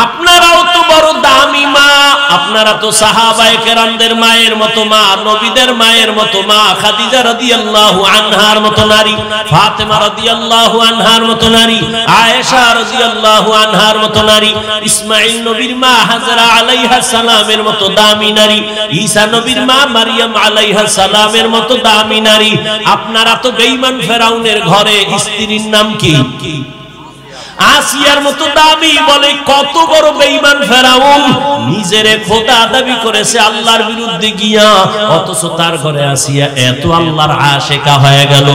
আপনারাও তো বড় দামি মা, আপনারা তো সাহাবায়ে কেরামদের মায়ের মতো মা, নবীদের মায়ের মতো মা, খাদিজা রাদিয়াল্লাহু আনহার মতো নারী, ফাতেমা রাদিয়াল্লাহু আনহার মতো নারী, আয়েশা রাদিয়াল্লাহু আনহার মতো নারী, ইসমাঈল নবীর মা হাজরা আলাইহা সালামের মতো দামি নারী, ঈসা নবীর মা মারইয়াম আলাইহা সালামের মতো দামি নারী। আপনারা তো বেঈমান ফেরাউনের ঘরে স্ত্রীর নাম কি? আসিয়ার মতো দাবি। বলে কত বড় বেঈমান ফেরাউন, নিজেরে খোদা দাবি করেছে আল্লাহর বিরুদ্ধে গিয়া, অথচ তার ঘরে আসিয়া এত আল্লাহর আশিকা হয়ে গেল।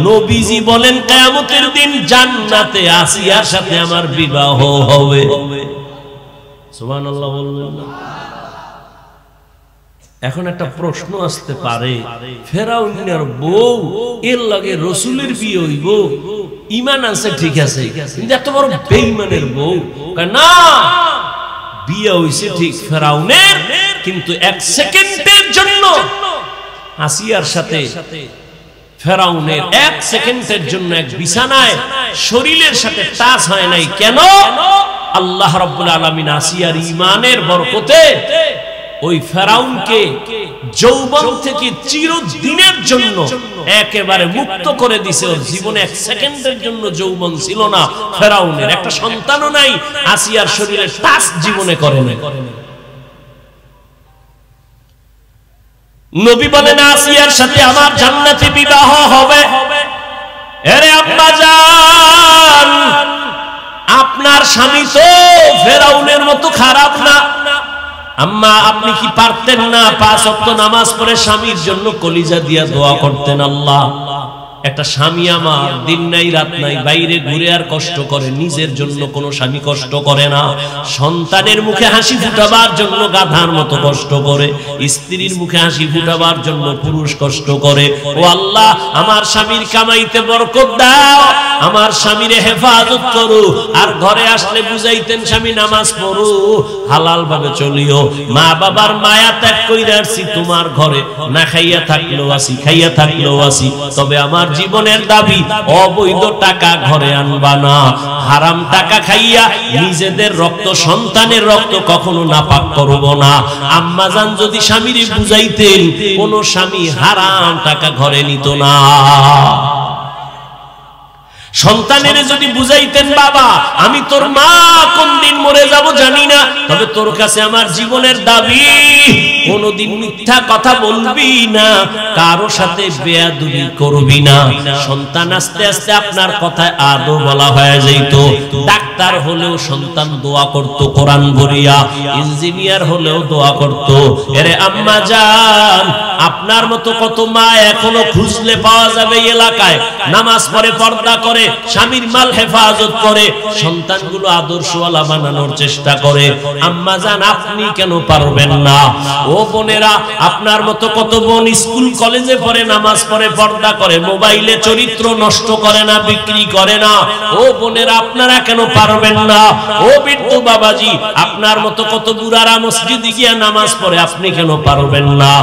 নবীজি বলেন কিয়ামতের দিন জান্নাতে আসিয়ার সাথে আমার বিবাহ হবে। সুবহানাল্লাহ বললেন না? এখন একটা প্রশ্ন আসতে পারে, ফেরাউনের বউ এর লাগে রাসূলের বিয়ে হইব? ঈমান আছে ঠিক আছে, কিন্তু এত বড় বেঈমানের বউ? না, বিয়ে হইছে ঠিক ফেরাউনের, কিন্তু এক সেকেন্ডের জন্য আসিয়ার সাথে ফেরাউনের এক সেকেন্ডের জন্য এক বিছানায় শরীরের সাথে টাচ হয় নাই। কেন? আল্লাহ রাব্বুল আলামিন আসিয়ার ঈমানের বরকতে ওই ফেরাউনকে যৌবন থেকে চিরদিনের জন্য একেবারে মুক্ত করে দিয়েছে। ওর জীবনে এক সেকেন্ডের জন্য যৌবন ছিল না ফেরাউনের, একটা সন্তানও নাই, আসিয়ার শরীরে টাচ জীবনে করে না। নবী বলেন আসিয়ার সাথে আমার জান্নাতে বিবাহ হবে। আরে আম্মা জান, আপনার স্বামী তো ফেরাউনের মতো খারাপ না। আম্মা, আপনি কি পারতেন না 5 ওয়াক্ত নামাজ পড়ে স্বামীর জন্য কলিজা দিয়া দোয়া করতেন? আল্লাহ, একটা স্বামী আমার দিন নাই রাত নাই বাইরে ঘুরে আর কষ্ট করে, নিজের জন্য কোনো স্বামী কষ্ট করে না। সন্তানের মুখে হাসি ফুটাবার জন্য গাধার মতো কষ্ট করে, স্ত্রীর মুখে হাসি ফুটাবার জন্য পুরুষ কষ্ট করে। ও আল্লাহ, আমার স্বামীর কামাইতে বরকত দাও, আমার স্বামীরে হেফাজত করো। আর ঘরে আসলে বুঝাইতেন স্বামী নামাজ পড়ো, হালাল ভাবে চলিও। মা বাবার মায়া ত্যাগ কইরা আসছি তোমার ঘরে, না খাইয়া থাকলেও আসি, খাইয়া থাকলেও আসি, তবে আমার জীবনের দাবি অবৈধ টাকা ঘরে আনবা না। হারাম টাকা খাইয়া নিজেদের রক্ত, সন্তানের রক্ত কখনো নাপাক করব না। আম্মা জান যদি স্বামীরে বুঝাইতেন, কোন স্বামী হারাম টাকা ঘরে নিত না। সন্তানের যদি বুঝাইতেন, বাবা আমি তোর মা, কোন দিন মরে যাব জানি না, তবে তোর কাছে আমার জীবনের দাবি কোনদিন মিথ্যা কথা বলবি না, কারো সাথে বেয়াদবি করবি না। সন্তান আস্তে আস্তে আপনার কথায় আদো বলা হয়ে যাইত। ডাক্তার হলেও সন্তান দোয়া করত কোরআন পড়িয়া, ইঞ্জিনিয়ার হলেও দোয়া করত। এরে আম্মা জান, আপনার মতো কত মা এখনো খুঁজলে পাওয়া যাবে এলাকায়, নামাজ পড়ে, পর্দা করে, স্বামীর মাল হেফাজত করে, সন্তানগুলো আদর্শওয়ালা বানানোর চেষ্টা করে। আম্মা জান, আপনি কেন পারবেন না? ও বোনেরা, আপনার মতো কত বোন স্কুল কলেজে পড়ে, নামাজ পড়ে, পর্দা করে, মোবাইলে চরিত্র নষ্ট করে না, বিক্রি করে না। ও বোনেরা, আপনারা কেন পারবেন না? ও বিট্টু বাবাজি, আপনার মতো কত বুড়ারা মসজিদে গিয়া নামাজ পড়ে, আপনি কেন পারবেন না?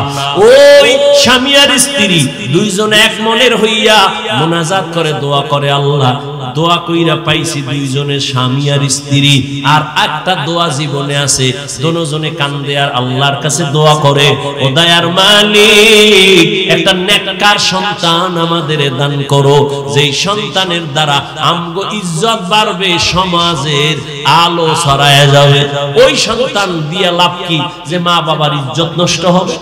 ওই স্বামী আর স্ত্রী দুইজন এক মনের হইয়া মুনাজাত করে, দোয়া করে, আল্লাহ দোয়া কইরা পাইছি দুইজনের স্বামী আর স্ত্রী। আর একটা দোয়া জীবনে আছে, দুজনে কান্দে আর আল্লাহর কাছে দোয়া করে, ও দয়ার মালিক, একটা নেককার সন্তান আমাদের দান করো, যেই সন্তানের দ্বারা আমগো ইজ্জত বাড়বে, সমাজের আলো ছড়ায় যাবে। ওই সন্তান দিয়া লাভ কি? যে মা বাবার ইজ্জত নষ্ট হবে।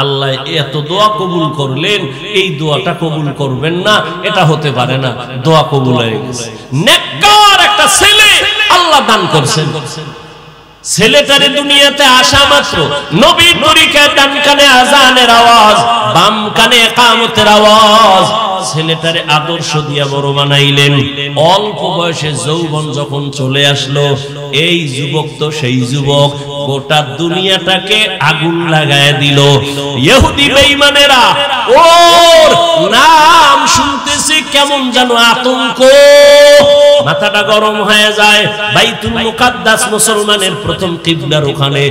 আল্লাহ এত দোয়া কবুল করলেন, এই দোয়াটা কবুল করবেন না, এটা হতে পারে না। দোয়া কবুল হয়ে গেছে। নেককার একটা ছেলে আল্লাহ দান করছেন। ছেলেটারে দুনিয়াতে আসা মাত্র নবীর তরিকায় ডান কানে আজানের আওয়াজ, বাম কানে ইকামতের আওয়াজ। ছেলেটারে আদর্শ দিয়া বড় বানাইলেন। অল্প বয়সে যৌবন যখন চলে আসলো, এই যুবক তো সেই যুবক, গোটা দুনিয়াটাকে আগুন লাগায় দিল। ইহুদি বেঈমানেরা ওর নাম শুনতেছে কেমন যেন আতঙ্ক, মাথাটা গরম হয়ে যায়। বাইতুল মুকাদ্দাস মুসলমানের প্রথম কিবলার ওখানে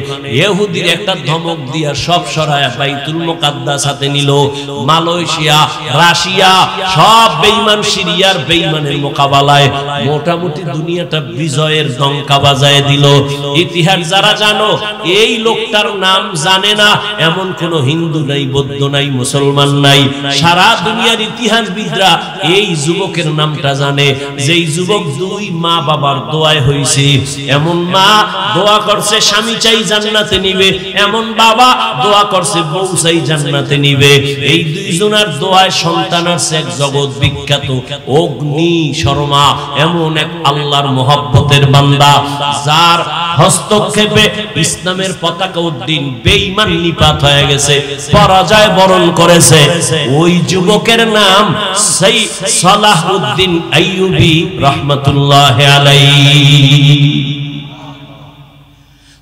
ইহুদির একটা ধমক দিয়া সব সরায়া বাইতুল মুকাদ্দাস হাতে নিল। মালয়েশিয়া, রাশিয়া সব বেঈমান, সিরিয়ার বেঈমানের মোকাবেলায় মোটামুটি দুনিয়াটা বিজয়ের ডঙ্কা বাজায় দিল। ইতিহাস যারা জানো, এই লোকটার নাম জানে না এমন কোন হিন্দু নাই, বৌদ্ধ নাই, মুসলমান নাই। সারা দুনিয়ার ইতিহাসবিদরা এই যুবকের নামটা জানে, যেই যুবক দুই মা বাবার দোয়ায় হইছে। এমন মা দোয়া করছে স্বামী চাই জান্নাতে নিবে, এমন বাবা দোয়া করছে বউ চাই জান্নাতে নিবে। এই দুইজনের দোয়ায় সন্তান আছে এক জগৎ বিখ্যাত অগ্নি শর্মা, এমন এক আল্লাহর মহব্বতের বান্দা, যার হস্তক্ষেপে ইসলামের পতাকা উদ্দিন বেঈমান নিপাত হয়ে গেছে, পরাজয় বরণ করেছে। ওই যুবকের নাম সালাহউদ্দিন আইয়ুবী রাহমাতুল্লাহ আলাইহি।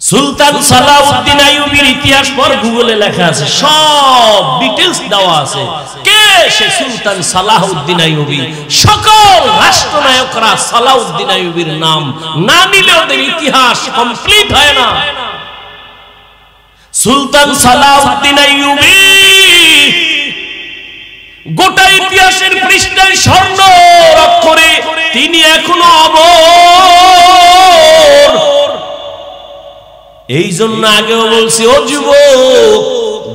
সুলতান সালাহউদ্দিন আইয়ুবীর ইতিহাস পর গুগলে লেখা আছে, সব ডিটেইলস দেওয়া আছে। কে সে সুলতান সালাহউদ্দিন আইয়ুবী? সকল রাষ্ট্রনায়করা সালাহউদ্দিন আইয়ুবীর নাম না নিলে ওদের ইতিহাস কমপ্লিট হয় না। সুলতান সালাহউদ্দিন আইয়ুবী গোটা ইতিহাসের পৃষ্ঠায় স্বর্ণ অক্ষরে তিনি এখনো অমর। এই জন্য আগেও বলছি, ও যুবক,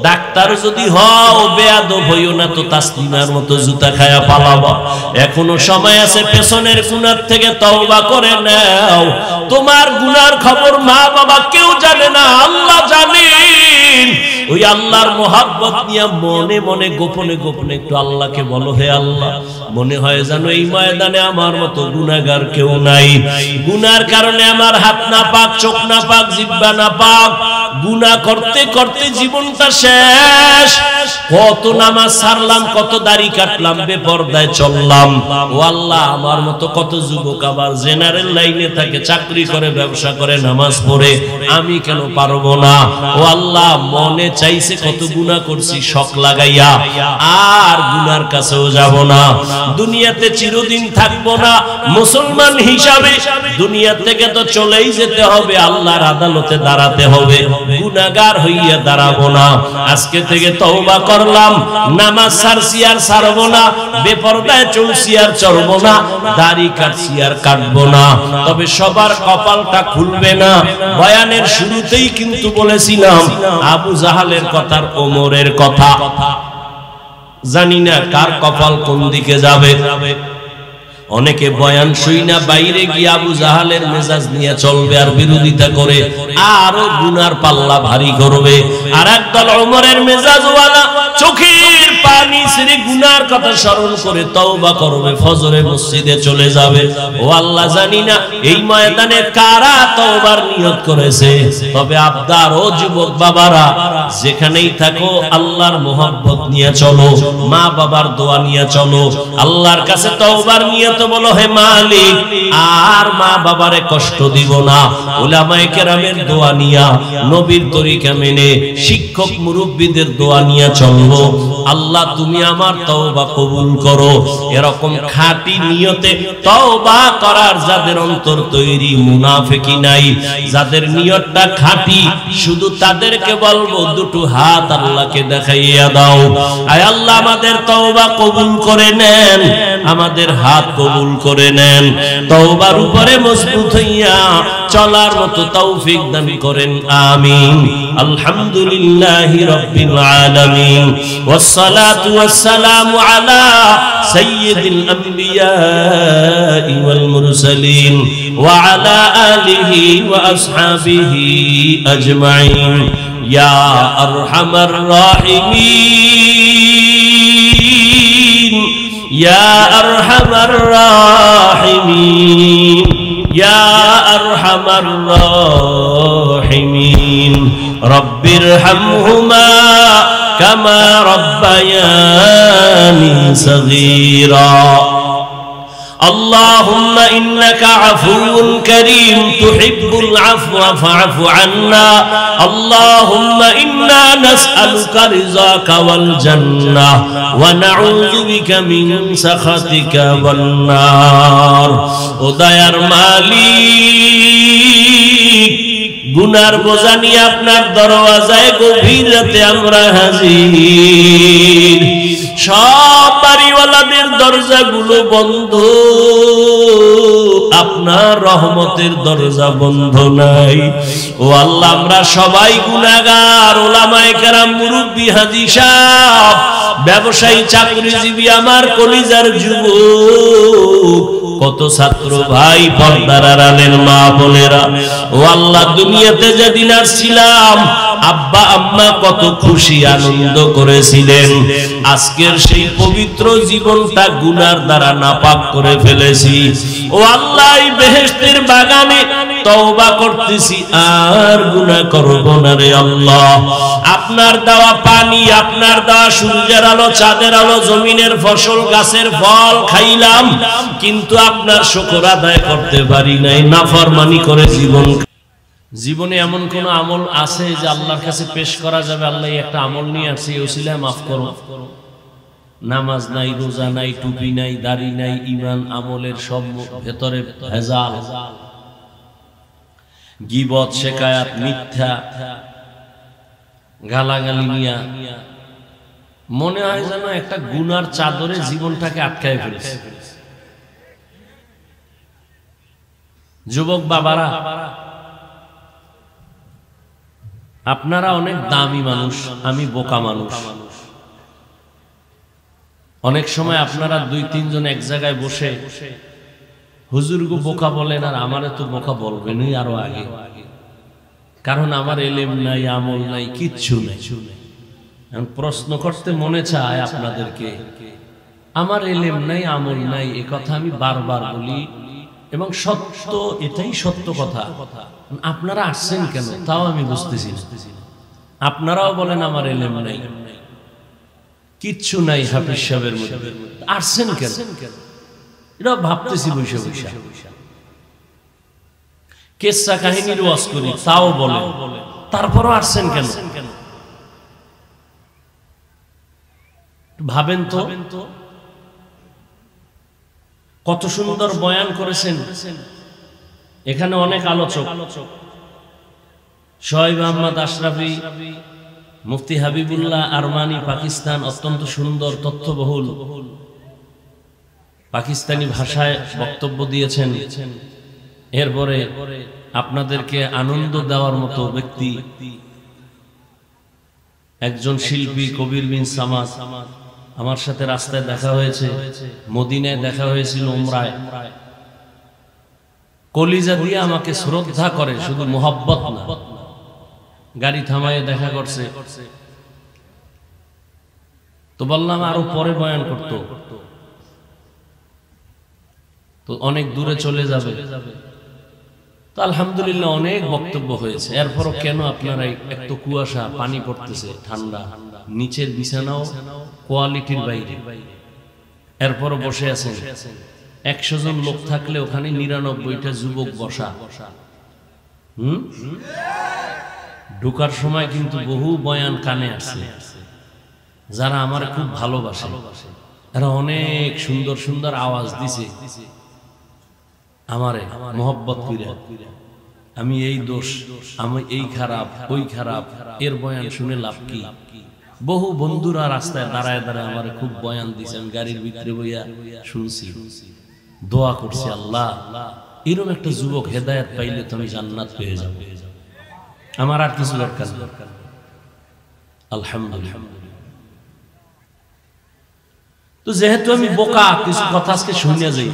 ডাক্তার যদি হও বেয়াদব হইও না তো তাসলিমার মতো জুতা খায়া পালাবা। এখনো সময় আছে, পেছনের গুনার থেকে তওবা করে নাও। তোমার গুনার খবর মা বাবা কেউ জানে না, আল্লাহ জানেন। ওই আল্লাহর মোহাব্বত নিয়ে মনে মনে গোপনে গোপনে একটু আল্লাহকে বলো, হে আল্লাহ, মনে হয় জানো এই ময়দানে আমার মতো গুনাহগার কেউ নাই। গুনার কারণে আমার হাত না পাক, চোখ না পাক, জিহ্বা না পাক। গুনাহ করতে করতে জীবনটা শেষ। কত নামাজ ছাড়লাম, কত দাড়ি কাটলাম, বেপরদায় চললাম। ও আল্লাহ, আমার মতো কত যুবক আবার জেনারেল লাইনে থাকে, চাকরি করে, ব্যবসা করে, নামাজ পড়ে, আমি কেন পারবো না? ও আল্লাহ, মনে চাইছে কত গুনাহ করছি শখ লাগাইয়া, আর গুনার কাছেও যাব না। দুনিয়াতে চিরদিন থাকবো না, মুসলমান হিসাবে দুনিয়া থেকে তো চলেই যেতে হবে, আল্লাহর আদালতে দাঁড়াতে হবে। গুনাহগার হইয়া দাঁড়াবো না। আজকে থেকে তওবা করলাম, নামাজ ছাড়ছি আর ছাড়বো না, বেপরদায় চলছি আর চলবো না, দাড়ি কাটছি আর কাটবো না। তবে সবার কপালটা খুলবে না। বয়ানের শুরুতেই কিন্তু বলেছিলাম আবু জাহালের কথা, ওমরের কথা। জানি না কার কপাল কোন দিকে যাবে। অনেকে বয়ান শুই না বাইরে গিয়ে আবু জাহালের মেজাজ নিয়ে চলবে আর বিরোধিতা করে, আরো গুনার পাল্লা ভারী করবে। আর একদল ওমরের মেজাজওয়ালা চোখের পানি ছেড়ে গুনার কথা স্মরণ করে তওবা করবে, ফজরে মসজিদে চলে যাবে। ও আল্লাহ, জানি না এই ময়দানে কারা তওবার নিয়ত করেছে। তবে আবদার, ও যুবক বাবারা, যেখানেই থাকো আল্লাহর মোহাব্বত নিয়ে চলো, মা বাবার দোয়া নিয়ে চলো, আল্লাহর কাছে তওবার নিয়ত বলো, হে মালিক, আর মা বাবারে কষ্ট দিব না। উলামায়ে কেরামের দোয়া নিয়া, নবীর তরিকা মেনে, শিক্ষক মুরব্বিদের দোয়া নিয়া চলবো। আল্লাহ, তুমি আমার তওবা কবুল করো। এরকম খাঁটি নিয়তে তওবা করার যাদের অন্তর তৈরি, মুনাফিকি নাই, যাদের নিয়তটা খাঁটি, শুধু তাদেরকে বলবো দুটো হাত আল্লাহকে দেখাইয়া দাও। আয় আল্লাহ, আমাদের তওবা কবুল করে নেন, আমাদের হাত কবুল করে নেন। তওবার উপরে মজবুত হইয়া চলার মতো তৌফিক দান করেন, আমিন। আলহামদুলিল্লাহি রাব্বিল আলামিন, ওয়াসসালাতু ওয়াসসালামু আলা সাইয়্যিদিল আমবিয়া ওয়াল মুরসালিন ওয়া আলা আলিহি ওয়া আসহাবিহি আজমাইন। ইয়া আরহামার রাহিমিন ইয়া আরহামার রাহিমিন ইয়া আরহামার রাহিমিন রব্বিরহামহুমা কামা রব্বায়ানি সগীরা اللهم إنك عفو كريم تحب العفو فاعف عنا اللهم إنا نسألك رضاك والجنة ونعوذ بك من سخطك والنار ودير مالك গুনার বোঝা নিয়ে আপনার দরওয়াজায় গভীর রাতে আমরা হাজির সব বাড়িওয়ালাদের দরজাগুলো বন্ধ আপনার রহমতের দরজা বন্ধ নাই ও আল্লাহ আমরা সবাই গুনাহগার ওলামায়ে কেরাম মুরব্বি হাজী সাহেব ব্যবসায়ী চাকরিজীবী আমার কলিজার যুবক কত ছাত্র ভাই পর্দার আড়ালের মা বোনেরা ও আল্লাহ দুনিয়াতে যেদিন আসছিলাম আব্বা আম্মা কত খুশি আনন্দ করেছিলেন আজকের সেই পবিত্র জীবনটা গুনার দ্বারা নাপাক করে ফেলেছি ও আল্লাহ এই বেহেশতের বাগানে তওবা করতেছি আর গুনাহ করব না রে আল্লাহ আপনার দেওয়া পানি আপনার দেওয়া সূর্যের আলো চাঁদের আলো জমিনের ফসল গাছের ফল খাইলাম কিন্তু আপনার শুকর আদায় করতে পারি নাই নাফরমানি করে জীবনে এমন কোন আমল আছে যে আল্লাহর কাছে পেশ করা যাবে আল্লাহ একটা আমল নিয়ে আসছে এই ওসিলায় মাফ করো নামাজ নাই রোজা নাই টুপি নাই দাড়ি নাই ঈমান আমলের সব ভেতরে ভেজাল গীবত শিকায়াত মিথ্যা গালাগালি নিয়া মনে হয় যেন একটা গুনার চাদরে জীবনটাকে আটকায় ফেলেছে যুবক বাবারা আপনারা অনেক দামি মানুষ আমি বোকা মানুষ অনেক সময় আপনারা দুই তিনজন এক জায়গায় বসে হুজুরগো বোকা বলেন আর আমারে তো বোকা বলবেনই আরো আগে কারণ আমার ইলম নাই আমল নাই কিচ্ছু নাই এখন প্রশ্ন করতে মনে চায় আপনাদেরকে আমার ইলম নাই আমল নাই এই কথা আমি বারবার বলি এবং সত্য এটাই সত্য কথা আপনারা আসছেন কেন তাও আমি বুঝতেছি আপনারাও বলেন আমার ইলম নাই কিচ্ছু নাই হাফিজ সাহেবের মধ্যে আসছেন কেন এটা ভাবতেছি বৈশা বৈশা কিসসা কাহিনীর ওয়াজ করি তাও বলেন তারপরও আসছেন কেন ভাবেন তো কত সুন্দর বয়ান করেছেন এখানে অনেক আলোচক শোয়েব আহমদ আশরাফি মুফতি হাবিবুল্লাহ আরমানি পাকিস্তান অত্যন্ত সুন্দর তথ্যবহুল পাকিস্তানি ভাষায় বক্তব্য দিয়েছেন এরপরে আপনাদেরকে আনন্দ দেওয়ার মতো ব্যক্তি একজন শিল্পী কবির বিন সামাদ আমার সাথে রাস্তায় দেখা হয়েছে মদিনায় দেখা হয়েছিল উমরায় কলিজা দিয়ে আমাকে শ্রদ্ধা করে শুধু মোহাব্বত না গাড়ি থামায় দেখা করছে তো বললাম আরো পরে বয়ান করত তো অনেক দূরে চলে যাবে তো আলহামদুলিল্লাহ অনেক বক্তব্য হয়েছে এরপরও কেন আপনারা এত কুয়াশা পানি পড়তেছে ঠান্ডা নিচের বিছানাও কোয়ালিটির বাইরে এরপরও বসে আছেন 100 জন লোক থাকলে ওখানে 99টা যুবক বসা ঢোকার সময় কিন্তু বহু বয়ান কানে আসছে যারা আমার খুব ভালোবাসে এরা অনেক সুন্দর সুন্দর আওয়াজ দিছে আমারে মোহব্বত কইরা আমি এই দোষ আমি এই খারাপ ওই খারাপ এর বয়ান শুনে লাভ কি বহু বন্ধুরা রাস্তায় দাঁড়ায় দাঁড়ায় আমারে খুব বয়ান দিছে আমি গাড়ির ভিতরে বইয়া শুনছি দোয়া করছি আল্লাহ এরকম একটা যুবক হেদায়েত পাইলে তো আমি জান্নাত পেয়ে যাব আমার আর কিছু দরকার নেই আলহামদুলিল্লাহ তো যেহেতু আমি বোকা কিছু কথা আজকে শুনিয়া যাই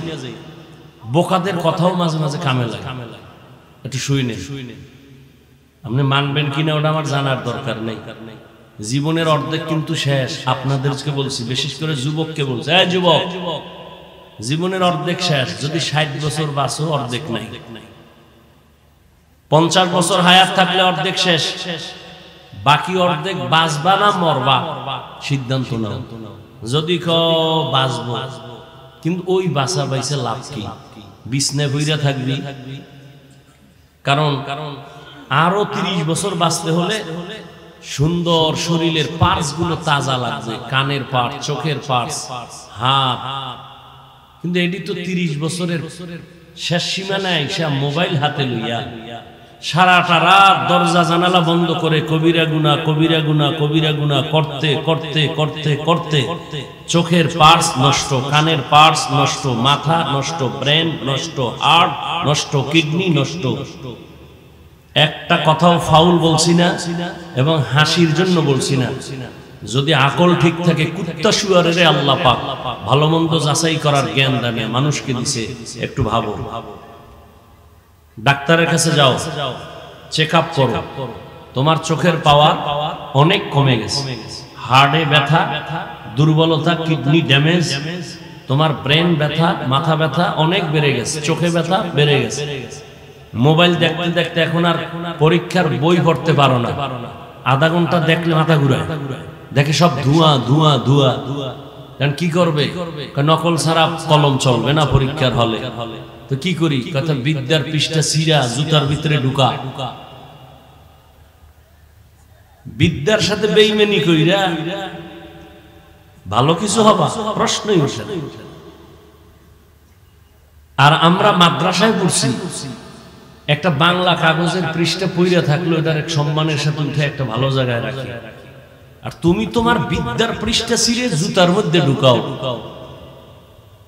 বোকাদের কথাও মাঝে মাঝে কামে লাগে একটু শুনে আপনি মানবেন কিনা ওটা আমার জানার দরকার নেই। জীবনের অর্ধেক কিন্তু শেষ। আপনাদেরকে বলছি, বিশেষ করে যুবককে বলছি, এই যুবক, জীবনের অর্ধেক শেষ। যদি 60 বছর বাঁচো, অর্ধেক নাই। 50 বছর হায়াত থাকলে অর্ধেক শেষ। বাকি অর্ধেক বাঁচবা না মরবা, সিদ্ধান্ত নাও। যদি বাঁচবো, কিন্তু ওই বাঁচা বাইছে লাভ কি? বিছনে বইরা থাকবি। কারণ আরো 30 বছর বাঁচতে হলে সুন্দর শরীরের পার্টস গুলো তাজা লাগবে, কানের পার্ট, চোখের পার্টস, হাত। কিন্তু এটি তো 30 বছরের শেষ সীমানায় সে মোবাইল হাতে লইয়া সারাটা রাত দরজা জানালা বন্ধ করে কবিরা গুনাহ কবিরা গুনাহ কবিরা গুনাহ করতে করতে করতে করতে চোখের পার্টস নষ্ট, কানের পার্টস নষ্ট, মাথা নষ্ট, ব্রেন নষ্ট, হার্ট নষ্ট, কিডনি নষ্ট। একটা কথাও ফাউল বলছি না এবং হাসির জন্য বলছি না। যদি আকল ঠিক থাকে, কুত্তা শুয়ারের আল্লাহ পাক ভালো মন্দ যাচাই করার জ্ঞান দানে মানুষকে দিছে। একটু ভাবো, ডাক্তারের কাছে যাও, চেক আপ করো, তোমার চোখের পাওয়ার অনেক কমে গেছে, হার্টে ব্যথা, দুর্বলতা, কিডনি ড্যামেজ, তোমার ব্রেন ব্যথা, মাথা ব্যথা অনেক বেড়ে গেছে, চোখে ব্যথা বেড়ে গেছে। মোবাইল দেখতে দেখতে এখন আর পরীক্ষার বই পড়তে পারো না, আধা ঘন্টা দেখলে মাথা ঘুরায়, দেখে সব ধোঁয়া ধোঁয়া ধোঁয়া। কারণ কি করবে, নকল ছাড়া কলম চলবে না পরীক্ষার হলে। তো কি করি, কথা বিদ্যার পৃষ্ঠা ছিঁড়া জুতার ভিতরে ঢুকা, বিদ্যার সাথে বেইমানি কইরা ভালো কিছু হবা প্রশ্নই ওঠে না। আর আমরা মাদ্রাসায় পড়ছি, একটা বাংলা কাগজের পৃষ্ঠা পইরা থাকলো এটার এক সম্মানের সাথে উঠে একটা ভালো জায়গায় রাখি। আর তুমি তোমার বিদ্যার পৃষ্ঠা ছিঁড়ে জুতার মধ্যে ঢুকাও,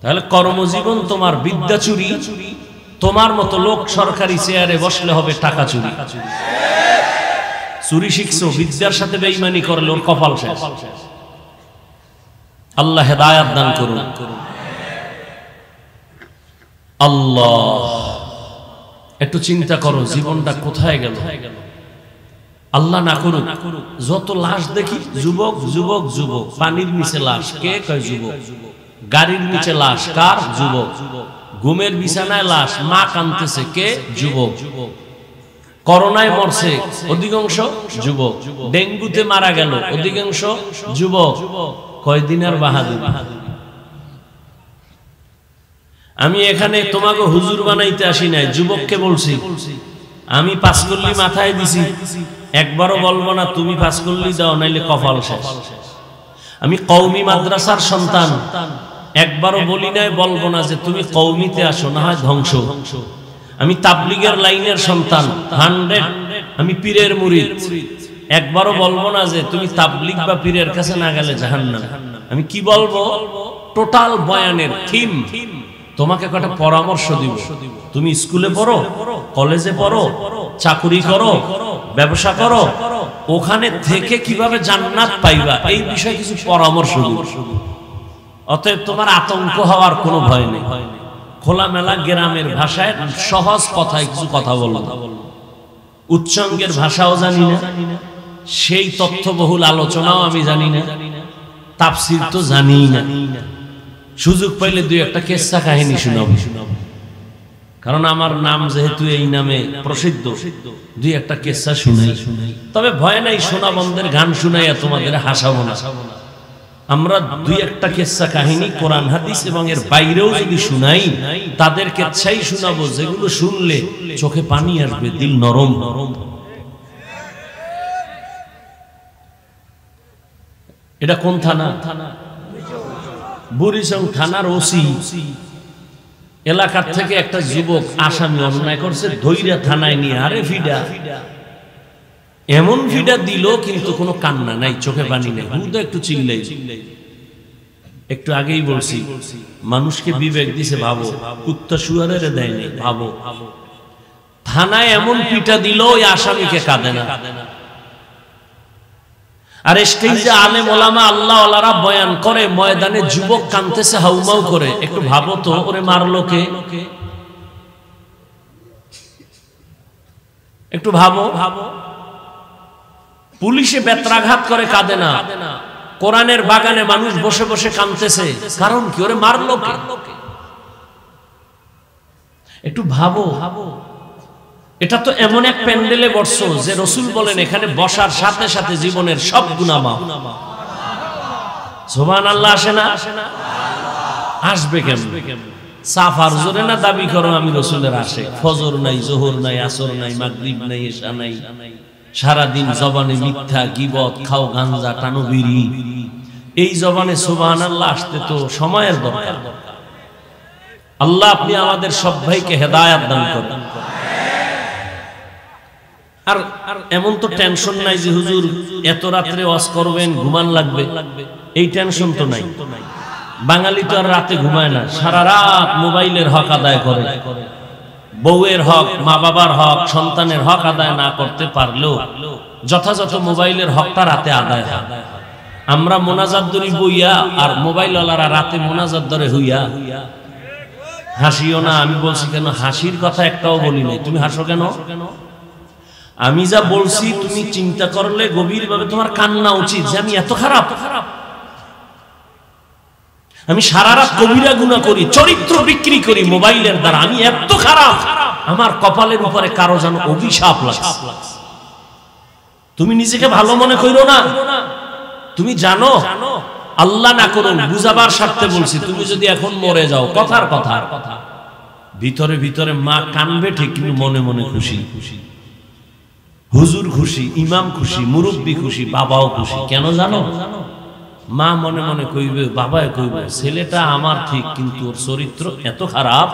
তাহলে কর্মজীবন তোমার বিদ্যা চুরি। তোমার মতো লোক সরকারি চেয়ারে বসলে হবে টাকা চুরি। চুরি শিখছো, বিদ্যার সাথে বেঈমানি করলে ওর কপাল শেষ। আল্লাহ হেদায়াত দান করুন। আল্লাহ, একটু চিন্তা করো জীবনটা কোথায় গেল। আল্লাহ না করুক যত লাশ দেখি, যুবক যুবক যুবক, পানির নিচে লাশ, কে কয় যুবক, গাড়ির নিচে লাশ, কার, যুবক, ঘুমের বিছানায় লাশ, মা কাঁদতেছে, কে, যুবক, করোনায় মরছে অধিকাংশ যুবক, ডেঙ্গুতে মারা গেল অধিকাংশ যুবক। কয়দিনের বাহাদুর। আমি এখানে তোমাকে হুজুর বানাইতে আসি নাই, যুবককে বলছি। আমি 5 কল্লি মাথায় দিছি, একবারও বলবো না তুমি 5 কল্লি দাও নাইলে কপাল শেষ। আমি কওমি মাদ্রাসার সন্তান, একবারও বলি নাই, বলবো না যে তুমি কওমিতে আসো, না হয় ধ্বংস। আমি তাবলিগের লাইনের সন্তান 100, আমি পীরের মুরিদ, একবারও বলবো না যে তুমি তাবলিগ বা পীরের কাছে না গেলে জাহান্নাম। আমি কি বলবো, টোটাল বয়ানের থিম তোমাকে কটা পরামর্শ দিব। তুমি স্কুলে পড়ো, কলেজে পড়ো, চাকরি করো, ব্যবসা করো, ওখানে থেকে কিভাবে জান্নাত পাইবা এই বিষয়ে কিছু পরামর্শ দিব। অতএব তোমার আতঙ্ক হওয়ার কোনো ভয় নেই। খোলামেলা গ্রামের ভাষায় সহজ কথায় কিছু কথা বলবো। উচ্চাঙ্গের ভাষাও জানি না, সেই তথ্যবহুল আলোচনাও আমি জানি না, তাফসীর তো জানি না। সুযোগ পাইলে 2-1 কেসা কাহিনী শোনাবো, কারণ আমার নাম যেহেতু এই নামে প্রসিদ্ধ, 2-1 কেসা শুনাই। তবে ভয় নাই, সোনা বন্ধের গান শুনাইয়া তোমাদের হাসাবো না। আমরা 2-1 কেসা কাহিনী কোরআন হাদিস এবং এর বাইরেও যদি শুনাই, তাদের কেচ্ছাই শোনাবো যেগুলো শুনলে চোখে পানি আসবে, দিল নরম নরম। এটা কোন থানা? বুড়িচং থানার ওসি এলাকার থেকে একটা যুবক আসামি অন্যায় করছে, ধৈর্য থানায় নিয়ে আরে ফিডা, এমন ফিডা দিল কিন্তু কোনো কান্না নাই, চোখে পানি নেই, হুদা একটু চিল্লাই। একটু আগেই বলছি মানুষকে বিবেক দিছে, ভাবো, কুত্তা শুয়ারের দেয়নি, ভাবো। থানায় এমন পিটা দিল ওই আসামিকে কাঁদে না। আর স্টেজে আলেম ওলামা আল্লাহ ওয়ালারা বয়ান করে, ময়দানে যুবক কাঁদতেছে হাউমাউ করে। একটু ভাবো তো, ওরে মারলো কে? একটু ভাবো। পুলিশে বেত্রাঘাত করে কাঁদে না, কোরআনের বাগানে মানুষ বসে বসে কাঁদতেছে, কারণ কি? ওরে মারলো কে? একটু ভাবো, এটা তো এমন এক প্যান্ডেলে বসছো যে রাসূল বলেন এখানে বসার সাথে সাথে জীবনের সব গুনাহ মাফ। সুবহানাল্লাহ আসে না? আসবে কেমনে? সাফার জোরে না দাবি করো আমি রাসূলের আশিক, ফজর নাই, যোহর নাই, আসর নাই, মাগরিব নাই, ইশা নাই, সারা দিন জবানে মিথ্যা, গীবত, খাও গাঞ্জা, টানো বিড়ি, এই জবানে সুবহানাল্লাহ আসতে তো সময়ের দরকার। আল্লাহ আপনি আমাদের সব ভাইকে হেদায়েত দান করুন। আর এমন তো টেনশন নাই যে হুজুর এত রাত্রে ওয়াজ করবেন, ঘুমান লাগবে, এই টেনশন তো নাই। বাঙালি তো আর রাতে ঘুমায় না, সারা রাত মোবাইলের হক আদায় করে। বউয়ের হক, মা বাবার হক, সন্তানের হক আদায় না করতে পারলেও যথাযথ মোবাইলের হকটা রাতে আদায় হয়। আমরা মোনাজাত ধরি বইয়া, আর মোবাইলওয়ালারা রাতে মোনাজাত ধরে হইয়া। হাসিও না, আমি বলছি কেন হাসির কথা একটাও বলি নাই, তুমি হাসো কেন? আমি যা বলছি তুমি চিন্তা করলে গভীরভাবে তোমার কান্না উচিত যে আমি এত খারাপ। আমি সারা রাত কবিরা গুনাহ করি, চরিত্র বিক্রি করি মোবাইলের দ্বারা, আমি এত খারাপ, আমার কপালের উপরে কারো যেন অভিশাপ লাগছে। তুমি নিজেকে ভালো মনে করো না, তুমি জানো আল্লাহ না করুন বুঝাবার স্বার্থে বলছি, তুমি যদি এখন মরে যাও, কথার কথা, ভিতরে ভিতরে মা কানবে ঠিক, কিন্তু মনে মনে খুশি। হুজুর খুশি, ইমাম খুশি, মুরব্বী খুশি, বাবাও খুশি। কেন জানো? মা মনে মনে কইবে, বাবায় কইবে ছেলেটা আমার ঠিক, কিন্তু ওর চরিত্র এত খারাপ,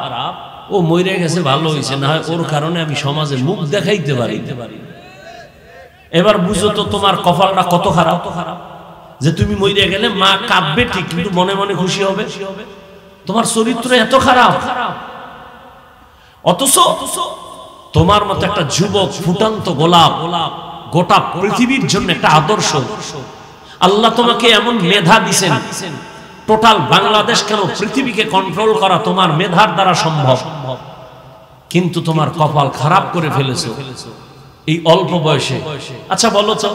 ও মরে গেছে ভালো হয়েছে, না হয় ওর কারণে আমি সমাজে মুখ দেখাইতে পারি। এবার বুঝো তো তোমার কপালটা কত খারাপ, যে তুমি মরে গেলে মা কাঁদবে ঠিক, কিন্তু মনে মনে খুশি হবে। তোমার চরিত্র এত খারাপ, অথচ তোমার মতো একটা যুবক, ফুটন্ত গোলাপ, গোটা পৃথিবীর জন্য একটা আদর্শ। আল্লাহ তোমাকে এমন মেধা দিয়েছেন, টোটাল বাংলাদেশ কেন পৃথিবীকে কন্ট্রোল করা তোমার মেধার দ্বারা সম্ভব, কিন্তু তোমার কপাল খারাপ করে ফেলেছো এই অল্প বয়সে। আচ্ছা বলো তো,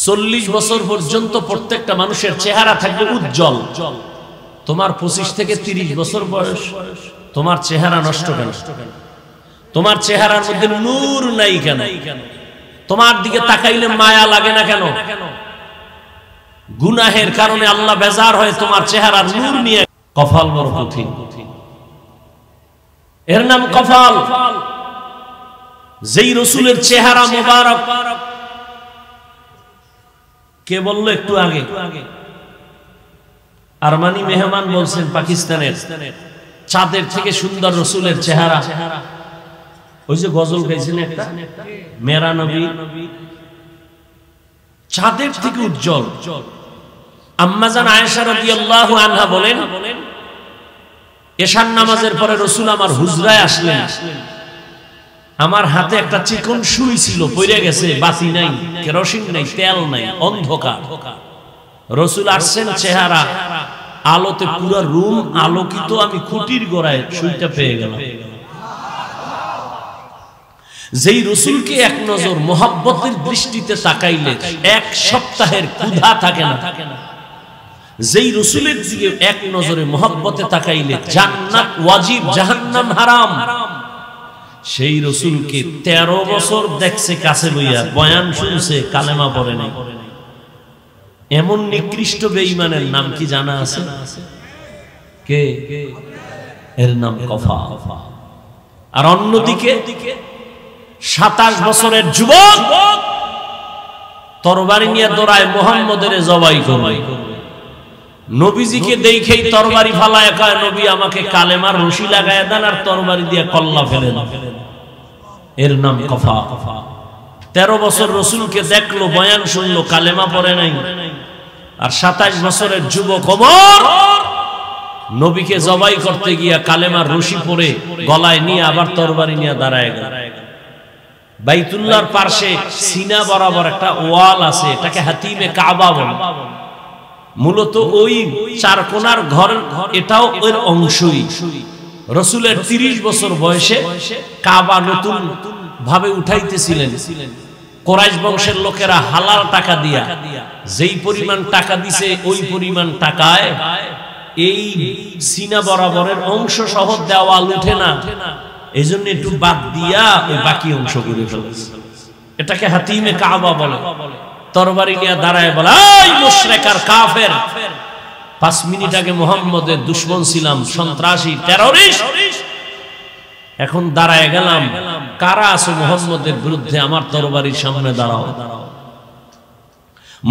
40 বছর পর্যন্ত প্রত্যেকটা মানুষের চেহারা থাকবে উজ্জ্বল, তোমার 25 থেকে 30 বছর বয়স, তোমার চেহারা নষ্ট কেন? তোমার চেহারার মধ্যে নূর নাই কেন? তোমার দিকে তাকাইলে মায়া লাগে না কেন? গুনাহের কারণে আল্লাহ বেজার হয়ে তোমার চেহারার নূর নিয়ে। কপাল বড় কঠিন, এর নাম কপাল। যেই রাসূলের চেহারা মোবারক, কে বললো একটু আগে? আরমানি মেহমান বলছেন পাকিস্তানের, চাঁদের থেকে সুন্দর রাসূলের চেহারা। ওই যে গজল গাইছেন একটা, মেরা নবী চাঁদের থেকে উজ্জ্বল। আম্মা জান আয়েশা রাদিয়াল্লাহু আনহা বলেন, এশার নামাজের পরে রাসূল আমার হুজরায় আসলেন, আমার হাতে একটা চিকন সুই ছিল, পড়ে গেছে, বাতি নাই, কেরোসিন নাই, তেল নাই, অন্ধকার। রাসূল আসছেন, চেহারা আলোতে পুরো রুম আলোকিত, আমি খুঁটির গোড়ায় সুইটা পেয়ে গেলাম। যেই রাসূলকে এক নজর মোহাব্বতের দৃষ্টিতে তাকাইলে এক সপ্তাহের ক্ষুধা থাকে না, যেই রাসূলের দিকে এক নজরে মোহাব্বতে তাকাইলে জান্নাত ওয়াজিব, জাহান্নাম হারাম, সেই রাসূলকে 13 বছর দেখছে কাছে বইয়া, বয়ান শুনছে, কালেমা পড়ে নাই। এমন নিকৃষ্ট বেঈমানের নাম কি জানা আছে? কে? এর নাম কফা। আর অন্যদিকে 27 বছরের যুবক তরবারি নিয়ে দৌড়ায় মুহাম্মদের জবাই করবে। নবীজিকে দেখেই তরবারি ফালায় কয়, নবী আমাকে কালেমার রশি লাগায় দেন আর তরবারি দিয়ে কল্লা ফেলে দেন। এর নাম কফা। 13 বছর রাসূলকে দেখলো, বয়ান শুনলো, কালেমা পড়ে নাই। আর 27 বছরের যুবক ওমর নবীকে জবাই করতে গিয়া কালেমার রশি পরে গলায় নিয়ে আবার তরবারি নিয়ে দাঁড়ায় গেল। বাইতুল্লাহর পাশে সিনা বরাবর একটা ওয়াল আছে, এটাকে হাতিমে কাবা বলে। মূলত ওই চার কোণার ঘর, এটাও এর অংশই। রাসূলের 30 বছর বয়সে কাবা নতুন ভাবে উঠাইতেছিলেন। কুরাইশ বংশের লোকেরা হালাল টাকা দিয়া যেই পরিমাণ টাকা দিছে ওই পরিমাণ টাকায় এই সিনা বরাবরের অংশ সহ দেওয়াল উঠে না, এই জন্য একটু বাদ দিয়া ওই বাকি অংশ করে ফেলেছে। এটাকে হাতিমে কাবা বলে। তরবারি নিয়ে দাঁড়ায় বলে, এই মুশরিক আর কাফের, 5 মিনিট আগে মুহাম্মদের দুশমন ছিলাম, সন্ত্রাসী, টেররিস্ট, এখন দাঁড়ায় গেলাম, কারা আছো মুহাম্মদের বিরুদ্ধে? আমার তরবারির সামনে দাঁড়াও।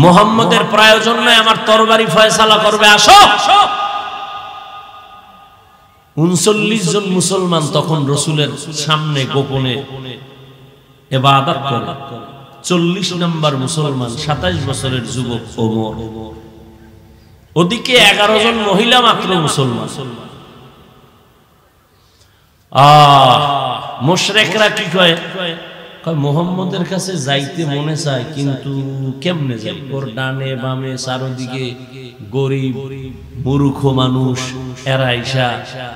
মুহাম্মদের প্রয়োজন নাই, আমার তরবারি ফয়সালা করবে, আসো। 39 জন মুসলমান তখন রাসূলের সামনে গোপনে ইবাদত করে। 40 নম্বর মুসলমান 27 বছরের যুবক ওমর, ওদিকে 11 জন মহিলা মাত্র মুসলমান। মুশরিকরা কি কয়? মুহাম্মদের কাছে যাইতে মনে চায়, কিন্তু কেমনে যাই? ওর ডানে বামে চারদিকে গরিব মূর্খ মানুষ, এরা আইসা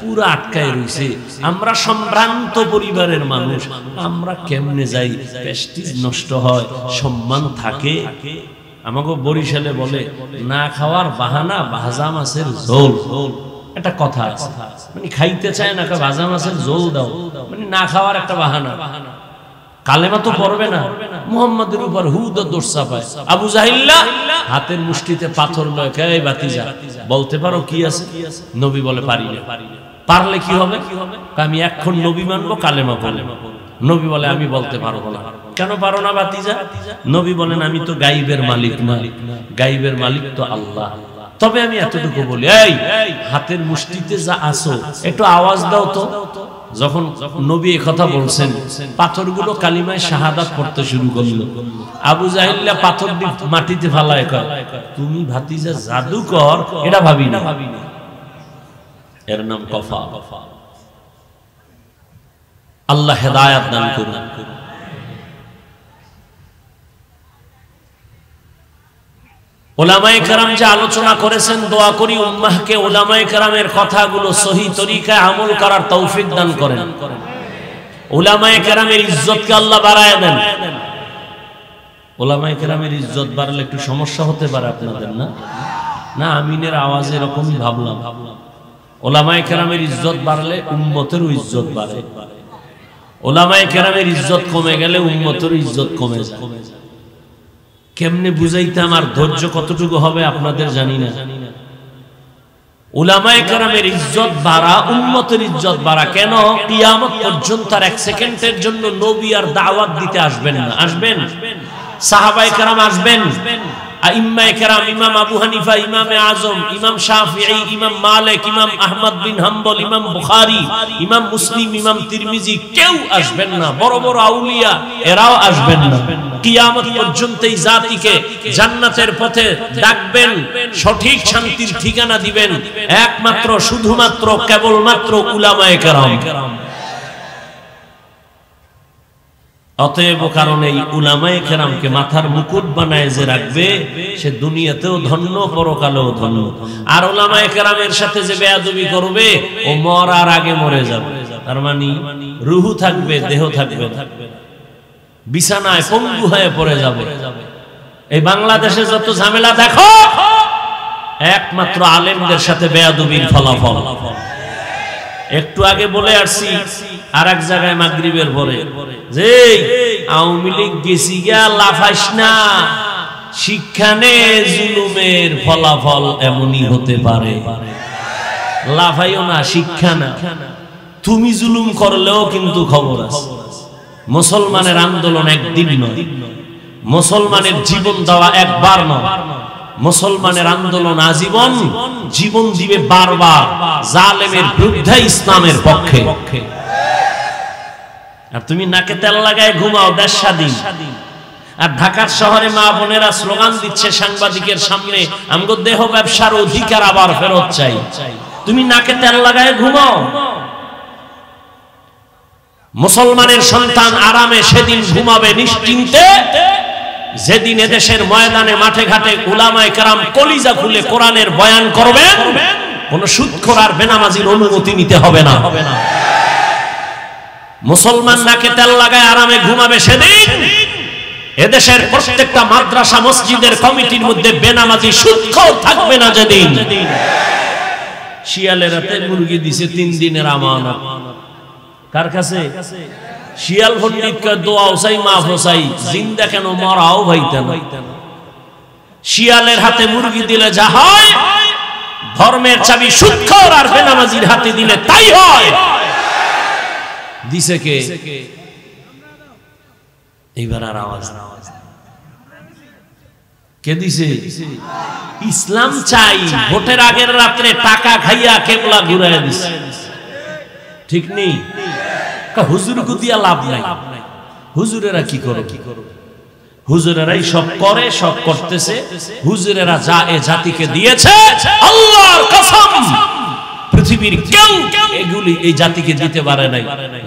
পুরো আটকায় রইছে। আমরা সম্ভ্রান্ত পরিবারের মানুষ, আমরা কেমনে যাই? প্রেস্টিজ নষ্ট হয়, সম্মান থাকে। আমাকে বরিশালে বলে, না খাওয়ার বাহানা ভাজা মাছের ঝোল। একটা কথা আছে, মানে খাইতে চায় না, ভাজা মাছের ঝোল দাও, মানে না খাওয়ার একটা বাহানা। কালেমা তো পড়বে না, মুহাম্মাদের উপর হুদ দোষ চাপায়। আবু জাহিল্লা হাতের মুষ্টিতে পাথর লয়, এই ভাতিজা বলতে পারো কি আছে? নবী বলে, পারি না। পারলে কি হবে? আমি এখন নবী মানবো, কালেমা পড়বো। নবী বলে, আমি বলতে পারবো না। কেন পারো না ভাতিজা? নবী বলেন, আমি তো গাইবের মালিক না, গাইবের মালিক তো আল্লাহ। তবে আমি এতটুকু বলি, এই হাতের মুষ্টিতে যা আছো একটু আওয়াজ দাও তো। যখন নবী এই কথা বলছেন, পাথরগুলো কালিমায় শাহাদাত পড়তে শুরু করলো। আবু জাহিল্লা পাথর মাটিতে ফালায়, কয়, তুমি ভাতিজা জাদুকর, এটা ভাবি না। এর নাম কফা। আল্লাহ হেদায়েত দান করুন। উলামায়ে কেরাম যে আলোচনা করেছেন, দোয়া করি উম্মাহকে উলামায়ে কেরামের কথাগুলো সহি তরিকায় আমল করার তৌফিক দান করেন। উলামায়ে কেরামের ইজ্জতকে আল্লাহ বাড়ায় দেন। উলামায়ে কেরামের ইজ্জত বাড়লে একটু সমস্যা হতে পারে আপনাদের, না? না, আমিনের আওয়াজ এরকমই ভাবলাম। উলামায়ে কেরামের ইজ্জত বাড়লে উম্মতেরও ইজ্জত বাড়ে। উলামায়ে কেরামের ইজ্জত কমে গেলে উম্মতেরও ইজ্জত কমে যায়। কেমনে বুঝাইতে আমার ধৈর্য কতটুকু হবে আপনাদের জানি না। উলামায়ে কেরামের ইজ্জত বাড়া, উম্মতের ইজ্জত বাড়া। কেন? কিয়ামত পর্যন্ত আর 1 সেকেন্ডের জন্য নবী আর দাওয়াত দিতে আসবেন না। আসবেন সাহাবায়ে কেরাম, আসবেন আইম্মায়ে কেরাম, ইমাম আবু হানিফা, ইমামে আজম, ইমাম শাফিঈ, ইমাম মালিক, ইমাম আহমদ বিন হাম্বল, ইমাম বুখারী, ইমাম মুসলিম, ইমাম তিরমিজি, কেউ আসবেন না। বড় বড় আউলিয়া এরাও আসবেন না। কিয়ামত পর্যন্ত এই জাতিকে জান্নাতের পথে ডাকবেন, সঠিক শান্তির ঠিকানা দিবেন একমাত্র শুধুমাত্র কেবলমাত্র উলামায়ে কেরাম। অতএব কারণ এই উলামায়ে কেরামকে মাথার মুকুট বানায় যে রাখবে, সে দুনিয়াতেও ধন্য, পরকালেও ধন্য। আর উলামায়ে কেরামের সাথে যে বেয়াদবি করবে, ও মরার আগে মরে যাবে। তার মানে রুহু থাকবে, দেহ থাকবে না, বিছানায় পঙ্গু হয়ে পড়ে যাবে। এই বাংলাদেশে যত ঝামেলা দেখো, একমাত্র আলেমদের সাথে বেয়াদবির ফলাফল। একটু আগে বলে আসছি আর এক জায়গায় মাগরিবের পরে, যে আওয়ামী লীগ গেছি গিয়া লাফাইস না, শিক্ষানে জুলুমের ফলাফল এমনই হতে পারে। লাফাইও না, শিক্ষা না। তুমি জুলুম করলেও কিন্তু খবর আছে। মুসলমানের আন্দোলন একদিন নয়, মুসলমানের জীবন দেওয়া একবার নয়, মুসলমানের আন্দোলন আজীবন। জীবন দিবে বারবার জালেমের বিরুদ্ধে, ইসলামের পক্ষে। আর তুমি নাকে তেল লাগায় ঘুমাও, দেশ স্বাধীন। আর ঢাকার শহরে মা বোনেরা স্লোগান দিচ্ছে সাংবাদিকের সামনে, আমগো দেহ ব্যবসার অধিকার আবার ফেরত চাই। তুমি নাকে তেল লাগায় ঘুমাও। মুসলমানের সন্তান আরামে সেদিন ঘুমাবে নিশ্চিন্তে, যেদিন এদেশের ময়দানে মাঠে ঘাটে উলামায়ে কেরাম কলিজা খুলে কোরআনের বয়ান করবেন, কোন সুদখোর আর বেনামাজির অনুমতি নিতে হবে না। মুসলমান নাকে তেল লাগায় আরামে ঘুমাবে সেদিন, এদেশের প্রত্যেকটা মাদ্রাসা মসজিদের কমিটির মধ্যে বেনামাজি সুদখোর থাকবে না যেদিন। শিয়ালের হাতে মুরগি দিছে 3 দিনের আমানত, কার কাছে? শিয়াল পণ্ডিতকে দোয়াও চাই, মাফ চাই, জিন্দা কেন মরাও ভাইতেন। শিয়ালের হাতে মুরগি দিলে যা হয়, ধর্মের চাবি সুদখোর আর বেনামাজির হাতে দিলে তাই হয়। দিছে কে? এইবার আর আওয়াজ কে দিছে? ইসলাম চাই ভোটের আগের রাত্রে টাকা খাইয়া কেবলা ঘুরাইয়া দিছে, ঠিক নেই? হুজুর গুদিয়া লাভ নাই। হুজুরেরা কি করে? হুজুরেরাই সব করে, সব করতেছে। হুজুরেরা যা এ জাতিকে দিয়েছে, আল্লাহর কসম পৃথিবীর কেউ এগুলি এই জাতিকে দিতে পারে নাই।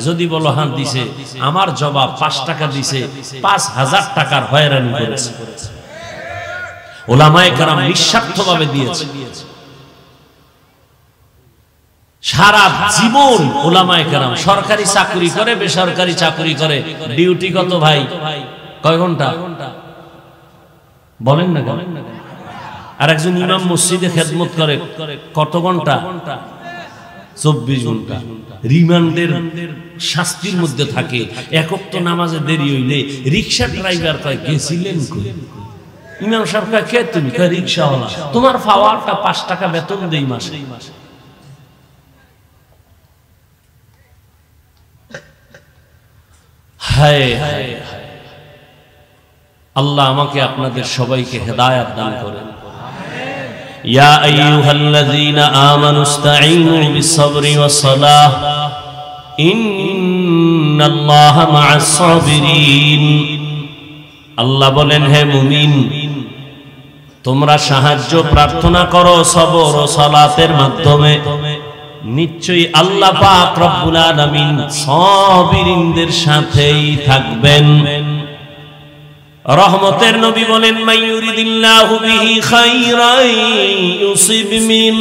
যদি বলো হান দিছে, আমার জবাব 5 টাকা দিছে, 5000 টাকার হয়রানি করেছে। উলামায়ে কেরাম নিঃস্বার্থভাবে দিয়েছে। সারা জীবন উলামায়ে কেরাম সরকারি চাকরি করে, বেসরকারি চাকরি করে, ডিউটি কত ভাই? কয় ঘন্টা বলেন না? আর একজন ইমাম মসজিদে খেদমত করে কত ঘন্টা? 24 ঘন্টা। রিমান্ডের শাস্তির মধ্যে থাকে। এক ওয়াক্ত নামাজে দেরি হইলে রিকশা ড্রাইভার কয় গেছিলেন কই? ইমাম সাহেব কয় কে তুমি? কয় রিকশাওয়ালা। তোমার পাওয়ারটা 5 টাকা বেতন দেই মাসে। হায় হায়, আল্লাহ আমাকে আপনাদের সবাইকে হেদায়েত দান করেন। ইয়া আইয়ুহাল্লাযীনা আমানুস্তাঈনু বিস-সাবরি ওয়াস-সালাহ ইন্নাল্লাহা মা'আস-সাবিরিন। আল্লাহ বলেন, হে মুমিন, তোমরা সাহায্য প্রার্থনা করো সবর ও সালাতের মাধ্যমে, নিশ্চয়ই আল্লাহ পাক রব্বুল আলামিন সাবিরিনদের সাথেই থাকবেন। রহমতের নবী বলেন, মাইয়ুরিদিল্লাহু বিহি খাইরান ইউসিব মিন।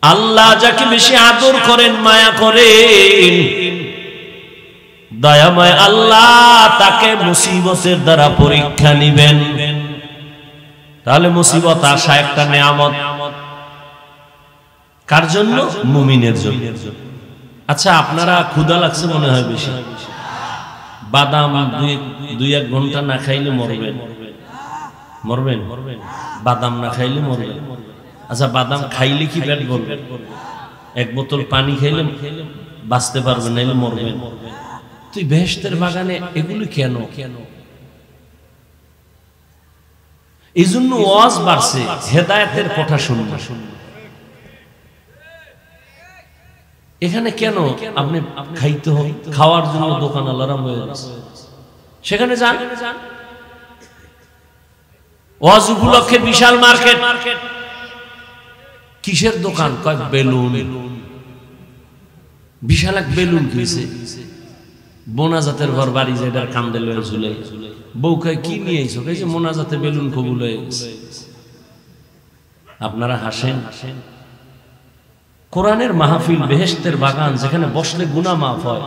আল্লাহ যাকে বেশি আদর করেন, মায়া করেন, দয়াময় আল্লাহ তাকে মুসিবতের দ্বারা পরীক্ষা নিবেন। তাহলে মুসিবত আসা একটা নেয়ামত, কার জন্য? মুমিনের জন্য। আচ্ছা, আপনারা ক্ষুধা লাগছে মনে হয় বেশি, বাদাম 2-1 ঘন্টা না খাইলে মরবেন। মরবেন? বাদাম না খাইলে মরবেন। আচ্ছা, বাদাম খাইলে কি পেট ভরবে? 1 বোতল পানি খাইলে বাঁচতে পারবেন, নাইলে মরবেন। তুই বেহেশতের বাগানে এগুলি কেন? এই জন্য ওয়াজ বাড়ছে, হেদায়েতের কথা শুনবে। এখানে কেন আপনি খাইতে হবে? খাওয়ার জন্য দোকান আলারাম হয়ে গেছে, সেখানে যান। ওয়াজ উপলক্ষে বিশাল মার্কেট। কিসের দোকান? কয় বেলুন। বিশাল এক বেলুন কিনছে, মোনাজাতের ঘর বাড়ি যেটার কান্দে লয়ে ঝুলে। বউ কয় কি নিয়ে আইছো? কইছে মোনাজাতে বেলুন কবুল হয়ে গেছে। আপনারা হাসেন। কোরআনের মাহফিল, বেহেশতের বাগান, যেখানে বসলে গুনাহ মাফ হয়,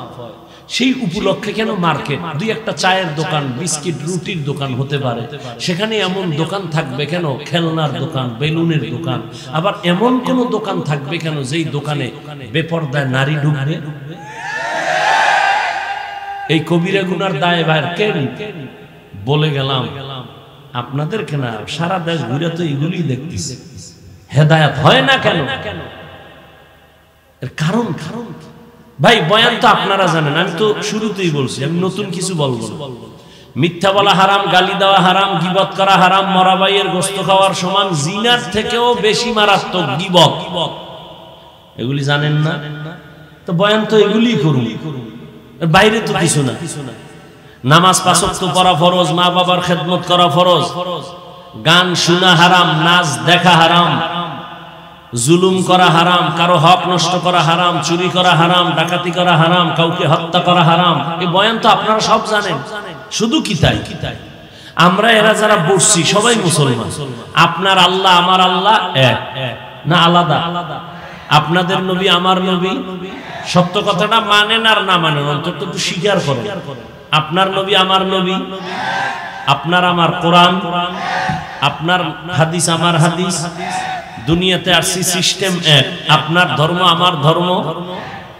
সেই উপলক্ষে কেন মার্কেট? 2-1টা চায়ের দোকান, বিস্কিট রুটির দোকান হতে পারে, সেখানে এমন দোকান থাকবে কেন? খেলনার দোকান, বেলুনের দোকান। আবার এমন কোন দোকান থাকবে কেন যেই দোকানে বেপরদায় নারী ঢুকবে? এই কবিরা গুনার দায় ভাইয়ের কে নিবে? বলে গেলাম আপনাদেরকে না, সারা দেশ ঘুরে তো এগুলি দেখতেছি। হেদায়েত হয় না কেন? কারণ ভাই, বয়ান তো আপনারা জানেন, আমি তো শুরুতেই বলছি, আমি নতুন কিছু বলবো না। মিথ্যা বলা হারাম, গালি দেওয়া হারাম, গীবত করা হারাম, মরা ভাইয়ের গোশত খাওয়ার সমান, জিনার থেকেও বেশি মারাত্মক গীবত। এগুলি জানেন না তো বয়ান তো এগুলি করুন, বাইরে তো কিছু না। নামাজ 5 ওয়াক্ত পড়া ফরজ, মা বাবার খেদমত করা ফরজ, গান শোনা হারাম, নাচ দেখা হারাম, জুলুম করা হারাম, কারো হক নষ্ট করা হারাম, চুরি করা হারাম, ডাকাতি করা হারাম, কাউকে হত্যা করা হারাম। এই বয়ান তো আপনারা সব জানেন। শুধু কি তাই? আমরা এরা যারা বসছি সবাই মুসলমান। আপনার আল্লাহ আমার আল্লাহ এক না আলাদা? আপনাদের নবী আমার নবী, সত্য কথাটা মানেন আর না মানেন, অন্তত একটু স্বীকার করেন। আপনার নবী আমার নবী, আপনার আমার কোরআন, আপনার হাদিস আমার হাদিস। দুনিয়াতে আসছি সিস্টেম এক, আপনার ধর্ম আমার ধর্ম,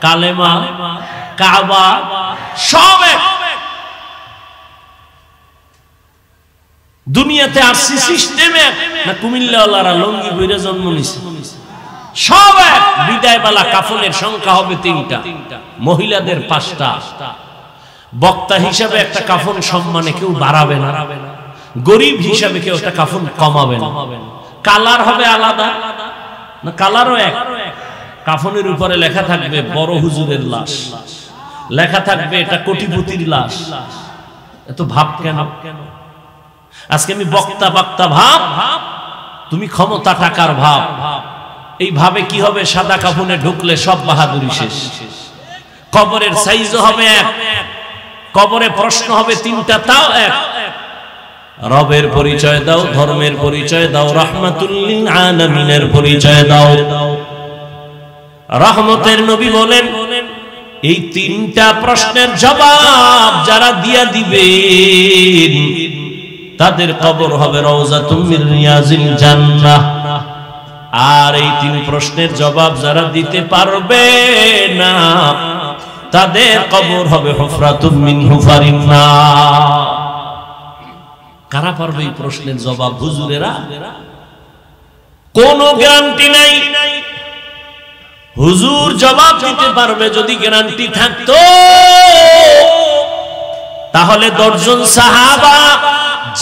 কালেমা কাবা সব এক। দুনিয়াতে আসছি সিস্টেম এক। না কুমিল্লাওয়ালারা লঙ্গি বইরে জন্ম নিছে, সব এক। বিদায় বেলা কাফনের সংখ্যা হবে 3টা, মহিলাদের 5টা। বক্তা হিসাবে একটা কাফন সম্মানে কেউ বাড়াবে না, গরিব হিসাবে কেউ একটা কাফন কমাবে না। কালার হবে আলাদা না, কালারও এক। কাফনের উপরে লেখা থাকবে বড় হুজুরের লাশ, লেখা থাকবে এটা কোটিপতির লাশ। এত ভাব কেন? আজকে আমি বক্তা বক্তা ভাব, তুমি ক্ষমতা টাকার ভাব। এই ভাবে কি হবে? সাদা কাফনে ঢুকলে সব বাহাদুরি শেষ। কবরের সাইজও হবে এক, কবরে প্রশ্ন হবে 3টা, তাও এক। রবের পরিচয় দাও, ধর্মের পরিচয় দাও, রাহমাতুল লিল আলামিনের পরিচয় দাও। রহমতের নবী বলেন এই 3টা প্রশ্নের জবাব যারা দিয়া দিবেন তাদের কবর হবে রওজাতুম মির রিয়াজিল জান্নাহ। আর এই 3 প্রশ্নের জবাব যারা দিতে পারবে না তাদের কবর হবে হুফরাতুম মিন হুফারিন নার। কারা পারবে এই প্রশ্নের জবাব? হুজুরেরা। কোনো গ্যারান্টি নাই হুজুর জবাব দিতে পারবে। যদি গ্যারান্টি থাকতো তাহলে 10 জন সাহাবা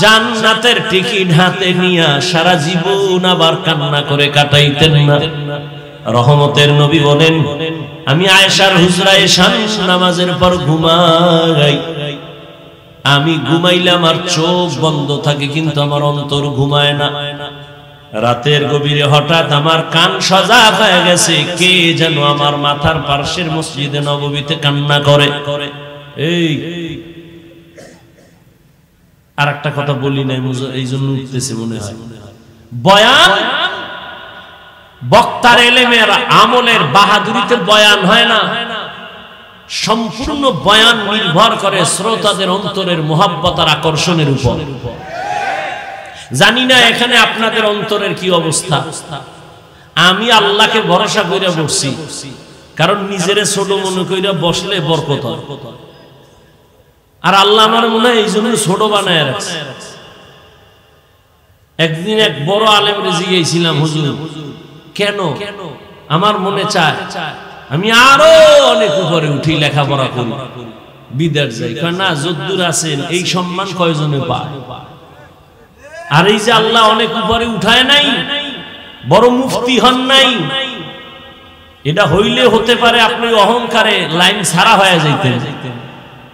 জান্নাতের টিকিট হাতে নিয়ে সারা জীবন আবার কান্না করে কাটাইতেন না। রহমতের নবী বলেন আমি আয়েশার হুজরায় শান নামাজের পর ঘুমাই, আমি ঘুমাইলাম আর চোখ বন্ধ থাকে কিন্তু আমার অন্তর ঘুমায় না। রাতের গভীরে হঠাৎ আমার কান সজাগ হয়ে গেছে, কে যেন আমার মাথার পার্শ্বের মসজিদে নববীতে কান্না করে। এই আর একটা কথা বলি নাই, এই জন্য উঠতেছে মনে হয়। বয়ান বক্তার এলেমের আমলের বাহাদুরিতে বয়ান হয় না, সম্পূর্ণ বয়ান নির্ভর করে শ্রোতাদের অন্তরের মোহাব্বত আর আকর্ষণের উপর। জানি না এখানে আপনাদের অন্তরের কি অবস্থা। আমি আল্লাহকে ভরসা করে বসছি, কারণ নিজেরে ছোট মনে কইরা বসলে বরকত। আর আল্লাহ আমার মনে হয় এই জন্য ছোট বানায় রাখছে। একদিন এক বড় আলেমরে জিজ্ঞেসিলাম, হুজুর কেন? আমার মনে চায় আমি আরো অনেক উপরে উঠি, লেখাপড়া করি, বিদেশ যাই। না, যদ্দুর আছেন এই সম্মান কয়জনে পায়? আর এই যে আল্লাহ অনেক উপরে উঠায় নাই, বড় মুফতি হন নাই, এটা হইলে হতে পারে আপনি অহংকারে লাইন ছাড়া হয়ে যাইতেন।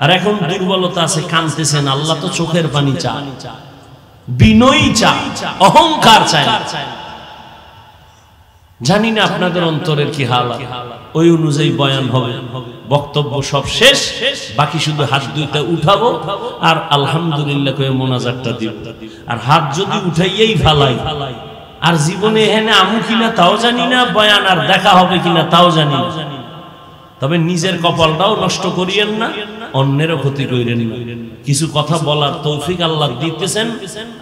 আর এখন দুর্বলতা আছে, কাঁদতেছেন। আল্লাহ তো চোখের পানি চায়, বিনয়ী চায়, অহংকার চায়। জানি না আপনাদের অন্তরের কি হালাত, ওই অনুযায়ী বয়ান হবে। বক্তব্য সব শেষ, বাকি শুধু হাত দুইটা উঠাবো আর আলহামদুলিল্লাহ কয়ে মোনাজাতটা দিব। আর হাত যদি উঠাইয়েই ফালাই, আর জীবনে এখানে আমু কিনা তাও জানি না, বয়ান আর দেখা হবে কিনা তাও জানি না। তবে নিজের কপালটাও নষ্ট করিয়েন না, অন্যেরও ক্ষতি করিয়েন না। কিছু কথা বলার তৌফিক আল্লাহ দিতেছেন,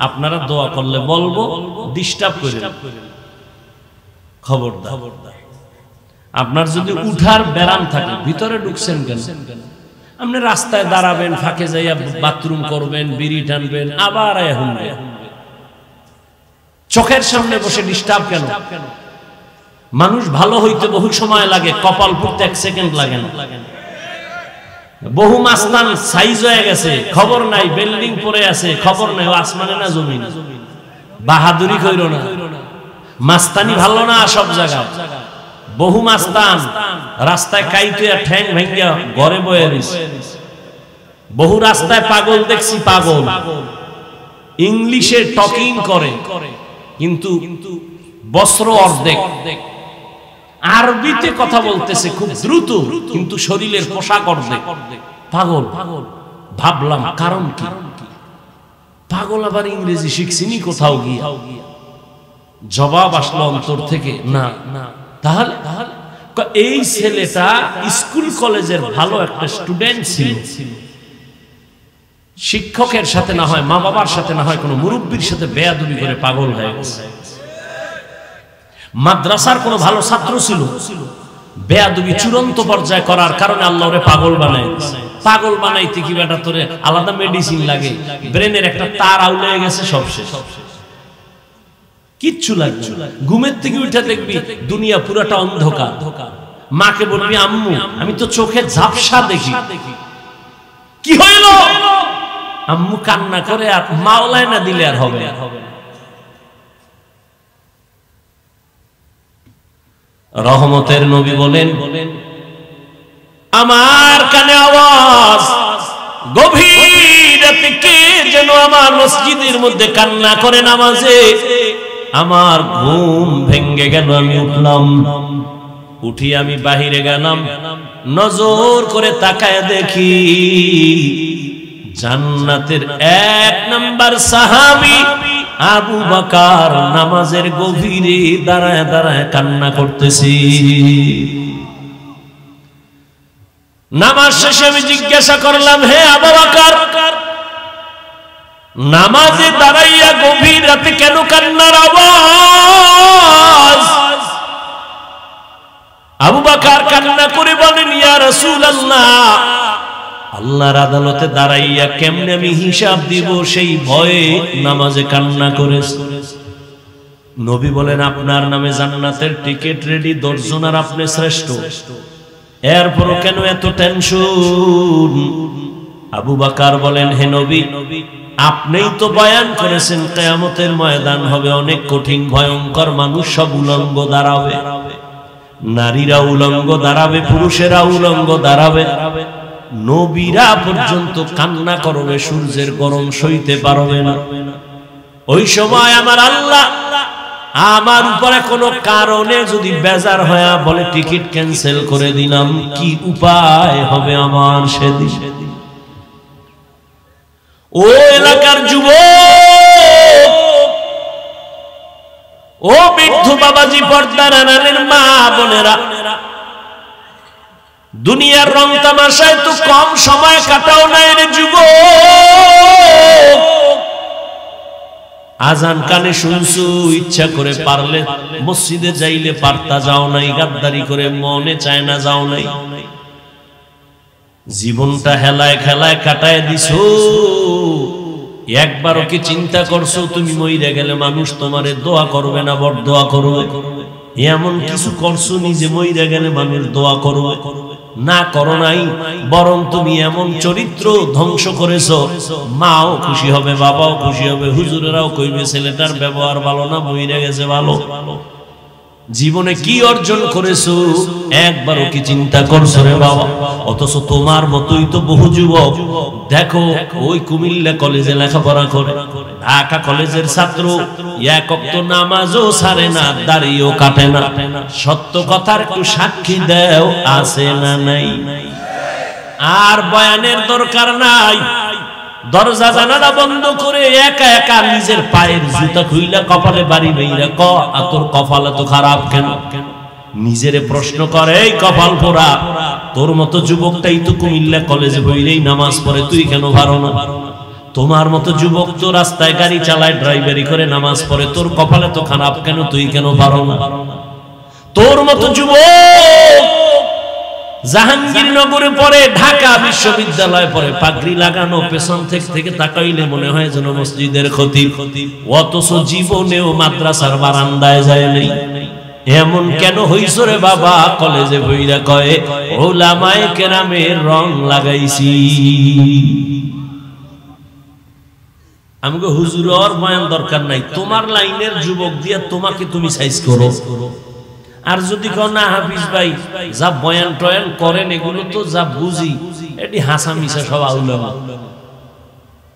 আপনারা দোয়া করলে বলবো, ডিস্টার্ব করেন খবরদার। আপনার যদি উঠার ব্যারাম থাকে, ভিতরে ঢুকছেন কেন? আপনি রাস্তায় দাঁড়াবেন, ফাঁকে যাইয়া বাথরুম করবেন, বিড়ি টানবেন, আবার চোখের সামনে বসে ডিস্টার্ব কেন? মানুষ ভালো হইতে বহু সময় লাগে, কপাল ফুটতে 1 সেকেন্ড লাগে না। বহু মাস্তান সাইজ হয়ে গেছে, খবর নাই, বিল্ডিং পড়ে আছে, খবর নাই, আসমানে না জমিন। বাহাদুরি কইরো না, মাস্তানি ভালো না সব জায়গায়। বহু মাস্তান রাস্তায় কাইতে ঠ্যাং ভেঙ্গা ঘরে বয়ে রইছে। বহু রাস্তায় পাগল দেখছি, পাগল ইংলিশে টকিং করে কিন্তু বস্ত্র অর্ধেক, আরবিতে কথা বলতেছে খুব দ্রুত কিন্তু শরীরের পোশাক অর্ধেক। পাগল। ভাবলাম কারণ কি? পাগল আবার ইংরেজি শিখছিনি কোথাও গিয়ে? জবাব আসলো অন্তর থেকে, না। তাহলে এই ছেলেটা স্কুল কলেজের ভালো একটা স্টুডেন্ট ছিল, শিক্ষকের সাথে না হয়, মা বাবার সাথে না হয়, কোনো মুরব্বীর সাথে বেয়াদবি করে পাগল হয়ে গেছে। মাদ্রাসার কোনো ভালো ছাত্র ছিল, বেয়াদবি চূড়ান্ত পর্যায়ে করার কারণে আল্লাহ ওরে পাগল বানায়। পাগল বানাইতে কি বেটা তোরে আলাদা মেডিসিন লাগে, ব্রেনের একটা তার আউলে গেছে, সব শেষ, কিচ্ছু লাগছে। ঘুমের থেকে উঠে দেখবি দুনিয়া পুরাটা অন্ধকার। মাকে বলবি আম্মু আমি তো চোখে ঝাপসা দেখি, কি হইল? আম্মু কান্না করে, আর মাওলায় না দিলে আর হবে। রহমতের নবী বলেন, আমার কানে আওয়াজ, গভীর রাতে কে যেন আমার মসজিদের মধ্যে কান্না করে নামাজে। আমার ঘুম ভেঙ্গে গেল, আমি উঠলাম, উঠি আমি বাহিরে গেলাম, নজর করে তাকায় দেখি জান্নাতের 1 নাম্বার সাহাবী আবু বকর নামাজের গভীরে দাঁড়ায় দাঁড়ায় কান্না করতেছি। নামাজ শেষে আমি জিজ্ঞাসা করলাম, হে আবু বকর, নামাজে দাঁড়াইয়া গভীর রাতে কেন কান্নার আওয়াজ? আবু বকর কান্না করে বলেন, ইয়া রাসূলুল্লাহ, আল্লাহর আদালতে দাঁড়াইয়া কেমনে আমি হিসাব দিব সেই ভয়ে নামাজে কান্না করেছি। নবী বলেন, আপনার নামে জান্নাতের টিকিট রেডি, 10 জন, আর আপনি শ্রেষ্ঠ, এরপরও কেন এত টেনশন? আবু বকর বলেন, হে নবী, আপনিই তো বয়ান করেছেন কিয়ামতের ময়দান হবে অনেক কঠিন ভয়ঙ্কর, মানুষ সব উলঙ্গ দাঁড়াবে, নারীরা উলঙ্গ দাঁড়াবে, পুরুষেরা উলঙ্গ দাঁড়াবে, নবীরা পর্যন্ত কান্না করবে, সূর্যের গরম সইতে পারবে না। ওই সময় আমার আল্লাহ আমার উপরে কোনো কারণে যদি বেজার হয়ে বলে টিকিট ক্যান্সেল করে দিলাম, কি উপায় হবে আমার সেদিন? ও এলাকার যুবক, ও বৃদ্ধ বাবাজি, পর্দার আড়ালের মা বোনেরা, দুনিয়ার রং তামাশায় তো কম সময় কাটাও নাই রে যুবক। আজান কানে শুনছু, ইচ্ছা করে পারলে মসজিদে যাইলে পারতা যাও নাই, গাদ্দারি করে মনে চায় না যাও নাই, জীবনটা হেলায় খেলায় কাটায় দিছো। একবারও কি চিন্তা করছো তুমি মইরা গেলে মানুষ তোমারে দোয়া করবে না বরদোয়া করবে? এমন কিছু করছো নিজে মইরা গেলে মানুষ দোয়া করবে না? করো নাই, বরং তুমি এমন চরিত্র ধ্বংস করেছো, মাও খুশি হবে, বাবাও খুশি হবে, হুজুরেরাও কইবে ছেলেটার ব্যবহার ভালো না, মইরা গেছে ভালো। জীবনে কি অর্জন করেছো একবারও কি চিন্তা করছো রে বাবা? অথচ তোমার মতোই তো বহু যুবক দেখো ওই কুমিল্লা কলেজে লেখাপড়া করে, ঢাকা কলেজের ছাত্র, এক ওয়াক্ত নামাজও ছাড়ে না, দাড়িও কাটে না। সত্য কথার একটু সাক্ষী দাও, আছে না নাই? আর বয়ানের দরকার নাই, দরজা জানালা বন্ধ করে একা একা নিজের পায়ের জুতা খুইলা কপালে বাড়ি মেইরা ক তোর কপাল এত খারাপ কেন? নিজেরে প্রশ্ন করে, এই কপাল পোড়া, তোর মতো যুবকটাই তো কুমিল্লা কলেজে বইলেই নামাজ পড়ে, তুই কেন পারো না? তোমার মতো যুবক তো রাস্তায় গাড়ি চালায়, ড্রাইভারি করে নামাজ পড়ে, তোর কপালে তো খারাপ কেন, তুই কেন পারো না? তোর মতো যুবক জাহাঙ্গীরনগরে পড়ে, ঢাকা বিশ্ববিদ্যালয়ে পড়ে, পাগড়ি লাগানো, পেছন থেকে তাকাইলে মনে হয় যেন মসজিদের খতিব, অথচ জীবনেও মাদ্রাসার বারান্দায় যায় নাই। এমন কেন হইছ রে বাবা? কলেজে বইরা কয় উলামায়ে কেরামের রং লাগাইছি। আমাকে হুজুর আর বয়ান দরকার নাই, তোমার লাইনের যুবক দিয়া তোমাকে তুমি সাইজ করো। আর যদি কও না হাফিজ ভাই যা বয়ান টয়ান করেন এগুলো তো যা বুঝি এটি হাসা মিশা সব আউলামা,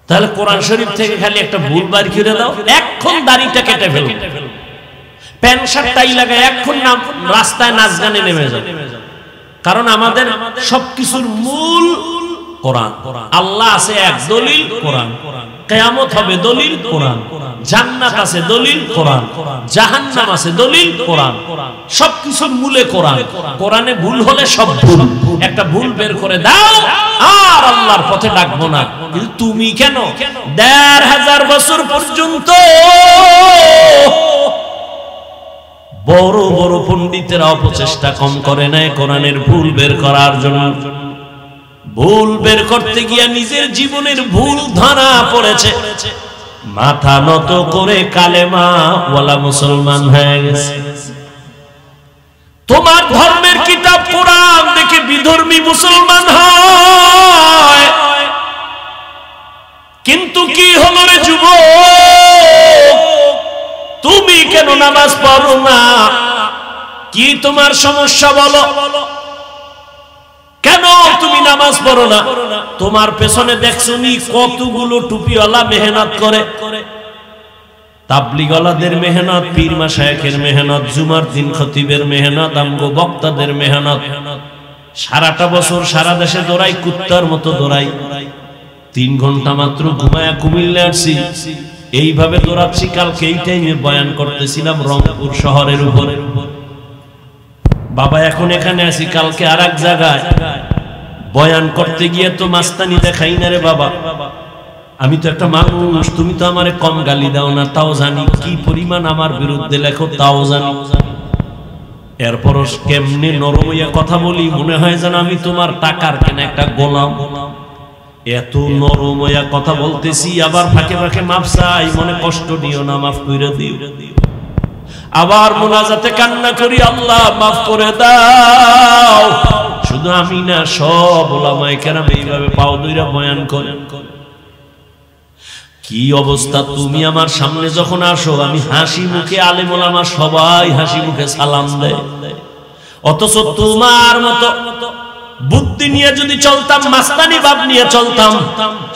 তাহলে কোরআন শরীফ থেকে খালি একটা ভুল বার করে দাও, এখন দাড়িটা কেটে ফেলো, প্যান্ট শার্ট টাই লাগায় এখন রাস্তায় নাচ গানে নেমে যাও। কারণ আমাদের সবকিছুর মূল কোরআন। আল্লাহ আছে এক, দলিল কোরআন। কিয়ামত হবে দলিল কোরআন। জান্নাত আছে দলিল কোরআন। জাহান্নাম আছে দলিল কোরআন। সবকিছুর মূলে কোরআন। কোরআনে ভুল হলে সব ভুল। একটা ভুল বের করে দাও আর আল্লাহর পথে ডাকবো না। কিন্তু তুমি কেন ১৫০০ বছর পর্যন্ত বড় বড় পণ্ডিতেরা অপচেষ্টা কম করে নাই কোরআনের ভুল বের করার জন্য। ভুল বের করতে গিয়া নিজের জীবনের ভুল ধরা পড়েছে, মাথা নত করে কালেমা ওয়ালা মুসলমান হয়ে গেছে। তোমার ধর্মের কিতাব কোরআন দেখে বিধর্মী মুসলমান হয়, কিন্তু কি হলো রে যুবক, তুমি কেন নামাজ পড়ো না? কি তোমার সমস্যা বলো? কেন তুমি নামাজ পড়ো না? তোমার পেছনে দেখছো নি কতগুলো টুপিওয়ালা মেহনত করে? তাবলিগওয়ালাদের মেহনত, পীর মাশায়েখের মেহনত, জুমার দিন খতিবের মেহনত, আমগো বক্তাদের মেহনত। সারাটা বছর সারা দেশে দৌড়াই, কুত্তার মতো দৌড়াই। 3 ঘন্টা মাত্র ঘুমায়া কুমিল্লা আসছি, এইভাবে দৌড়াচ্ছি। কালকে এই টাইমে বয়ান করতেছিলাম রংপুর শহরের উপরে। বাবা এখন এখানে আছি, কালকে আর এক জায়গায় বয়ান করতে গিয়ে তো মাস্তানি দেখাই না রে বাবা। আমি তো একটা মানুষ, তুমি তো আমারে কম গালি দাও না, তাও জানি। কি পরিমাণ আমার বিরুদ্ধে লেখো, তাও জানি। এরপরও কেমনে নরম হইয়া কথা বলি, মনে হয় যেন আমি তোমার টাকার কেনা একটা গোলাম। এত নরম হইয়া কথা বলতেছি, আবার ফাঁকে ফাঁকে মাফ চাই, মনে কষ্ট নিও না, মাফ কইরা দিও। আবার মুনাজাতে কান্না করি, আল্লাহ মাফ করে দাও। শুধু আমি না, সব ওলামায়ে কেরাম এইভাবে পাও ধইরা বয়ান করেন। কি অবস্থা! তুমি আমার সামনে যখন আসো, আমি হাসি মুখে, আলেম ওলামা সবাই হাসি মুখে সালাম দেয়। অথচ তোমার মতো বুদ্ধি নিয়ে যদি চলতাম, মাস্তানি ভাব নিয়ে চলতাম,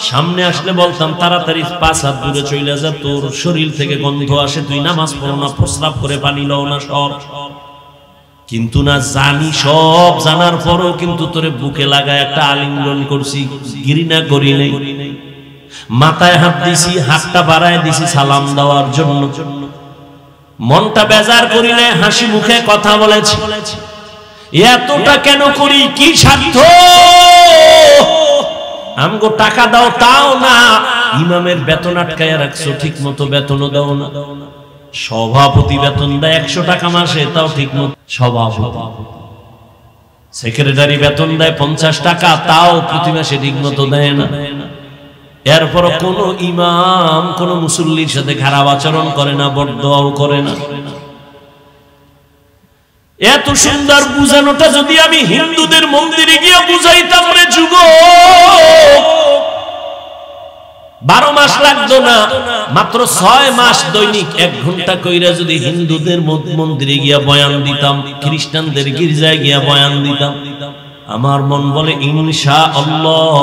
সামনে আসলে বলতাম তাড়াতাড়ি 5 হাত দূরে চলে যা, তোর শরীর থেকে গন্ধ আসে, তুই নামাজ পড়ো না, প্রস্রাব করে পানি লও না, সব। কিন্তু না, জানি, সব জানার পরও কিন্তু তোরে বুকে লাগায় একটা আলিঙ্গন করছি, ঘৃণা করি নাই। মাথায় হাত দিছি, হাতটা বাড়ায় দিছি সালাম দেওয়ার জন্য। মনটা বেজার করি নাই, হাসি মুখে কথা বলেছি। এতটা কেন করি? কি স্বার্থ? আমগো টাকা দাও, তাও না। ইমামের বেতন আটকায় রাখছো, ঠিক মতো বেতনও দাও না। সভাপতি বেতন দেয় 100 টাকা মাসে, তাও ঠিক মতো সভাপতি। সেক্রেটারি বেতন দেয় 50 টাকা, তাও প্রতি মাসে ঠিক মতো দেয় না। এরপর কোন ইমাম কোন মুসল্লির সাথে খারাপ আচরণ করে না, বরদোয়াও করে না। এত সুন্দর বুঝানোটা যদি আমি হিন্দুদের মন্দিরে গিয়ে বুঝাইতাম রে যুবক, 12 মাস লাগতো না, মাত্র 6 মাস দৈনিক 1 ঘন্টা কইরা যদি হিন্দুদের মন্দিরে গিয়া বয়ান দিতাম, খ্রিস্টানদের গির্জায় গিয়া বয়ান দিতাম, আমার মন বলে ইনশাআল্লাহ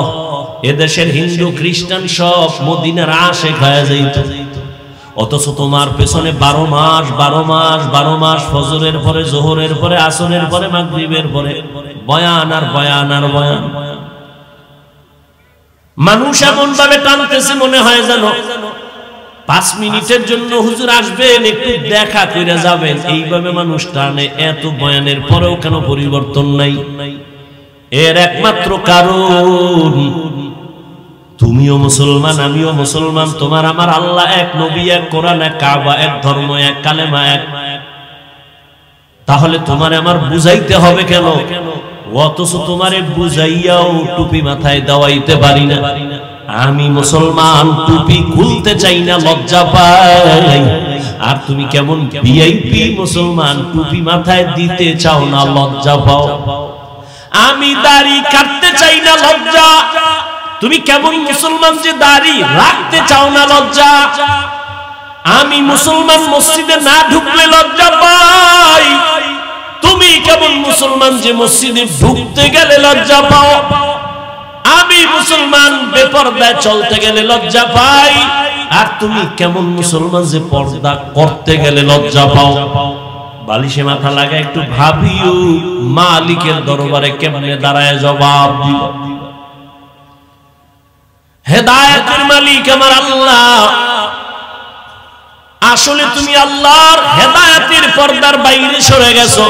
এদেশের হিন্দু খ্রিস্টান সব মদিনার আশিক হয়ে যাইত। অথচ তোমার পেছনে 12 মাস 12 মাস 12 মাস, ফজরের পরে, জোহরের পরে, আসরের পরে, মাগরিবের পরে বয়ান আর বয়ান আর বয়ান। মানুষ এমন ভাবে টানতেছে, মনে হয় যেন 5 মিনিটের জন্য হুজুর আসবেন, একটু দেখা কইরা যাবেন, এইভাবে মানুষ টানে। এত বয়ানের পরেও কেন পরিবর্তন নাই? এর একমাত্র কারণ, তুমিও মুসলমান, আমিও মুসলমান, তোমার আমার আল্লাহ এক, নবী এক, কোরআন এক, কাবা এক, ধর্ম এক, কালেমা এক। তাহলে তোমারে আমার বুঝাইতে হবে কেন? অথচ তোমারে বুঝাইয়াও টুপি মাথায় দেওয়াইতে পারি না। আমি মুসলমান, টুপি খুলতে চাই না, লজ্জা পাই। আর তুমি কেমন ভিআইপি মুসলমান, টুপি মাথায় দিতে চাও না, লজ্জা পাও। আমি দাড়ি কাটতে চাই না, লজ্জা। তুমি কেমন মুসলমান যে দাড়ি রাখতে চাও না, লজ্জা। আমি মুসলমান, মসজিদে না ঢুকলে লজ্জা পাই। তুমি কেমন মুসলমান যে মসজিদে ঢুকতে গেলে লজ্জা পাও। আমি মুসলমান, বেপরদায় চলতে গেলে লজ্জা পাই। আর তুমি কেমন মুসলমান যে পর্দা করতে গেলে লজ্জা পাও। বালিশে মাথা লাগা একটু ভাবিও, মালিকের দরবারে কেমনে দাঁড়ায় জবাব দিও। হেদায়েতের মালিক আমার আল্লাহ। আসলে তুমি আল্লাহর হেদায়েতের পর্দার বাইরে সরে গেছো,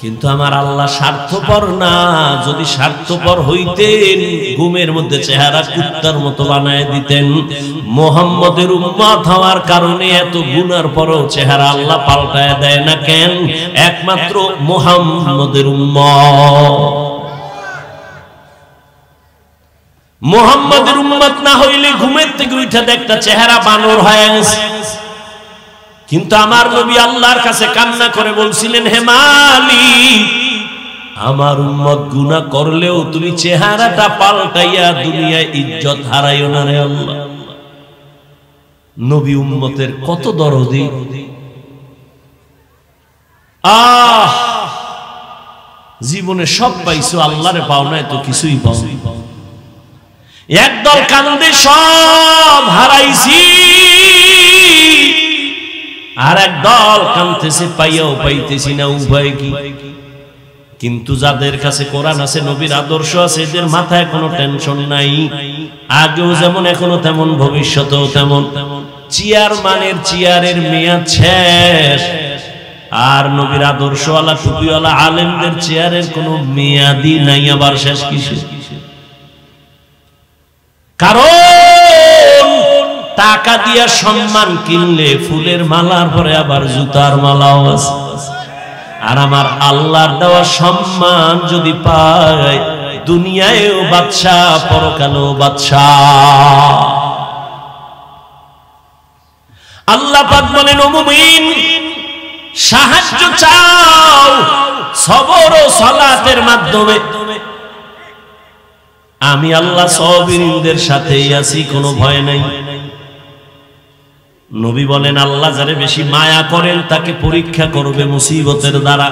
কিন্তু আমার আল্লাহ স্বার্থপর না। যদি স্বার্থপর হইতেন ঘুমের মধ্যে চেহারা কুত্তার মতো বানায় দিতেন। মুহাম্মদের উম্মত হওয়ার কারণে এত গুনার পরও চেহারা আল্লাহ পাল্টায় দেয় না কেন? একমাত্র মুহাম্মদের উম্মত। মুহাম্মদের উম্মত না হইলে ঘুমের থেকে উঠে দেখতে চেহারা বানর হয়ে গেছে। কিন্তু আমার নবী আল্লাহর কাছে কান্না করে বলছিলেন, হে মালিক, আমার উম্মত গুনাহ করলেও তুমি চেহারাটা পাল্টাইয়া দুনিয়ায় ইজ্জত হারাইও না রে আল্লাহ। নবী উম্মতের কত দরদি। জীবনে সব পাইছো, আল্লাহরে পাও না, তো কিছুই পাও। একদল কান্দে সব হারাইছি, আর একদল কাঁদতেছে পাইয়াও পাইতেছি না, উভয় কি? কিন্তু যাদের কাছে কোরআন আছে, নবীর আদর্শ আছে, এদের মাথায় কোনো টেনশন নাই। আগেও যেমন এখনো তেমন, ভবিষ্যতেও তেমন। চেয়ারম্যানের চেয়ারের মেয়াদ শেষ, আর নবীর আদর্শওয়ালা টুপিওয়ালা আলেমদের চেয়ারের কোনো মেয়াদই নাই। আবার শেষ কিসে? কারণ টাকা দিয়া সম্মান কিনলে ফুলের মালার পরে আবার জুতার মালাও আছে। আর আমার আল্লাহর দেওয়া সম্মান যদি পায়, দুনিয়ায়ও বাদশাহ, পরকালেও বাদশাহ। আল্লাহ পাক বলেন, ও মুমিন, সাহায্য চাও সবর ও সালাতের মাধ্যমে। আমি আল্লাহ সাবিরদের সাথেই আছি, কোনো ভয় নাই। নবী বলেন, আল্লাহ যারে বেশি মায়া করেন তাকে পরীক্ষা করবে মুসিবতের দ্বারা।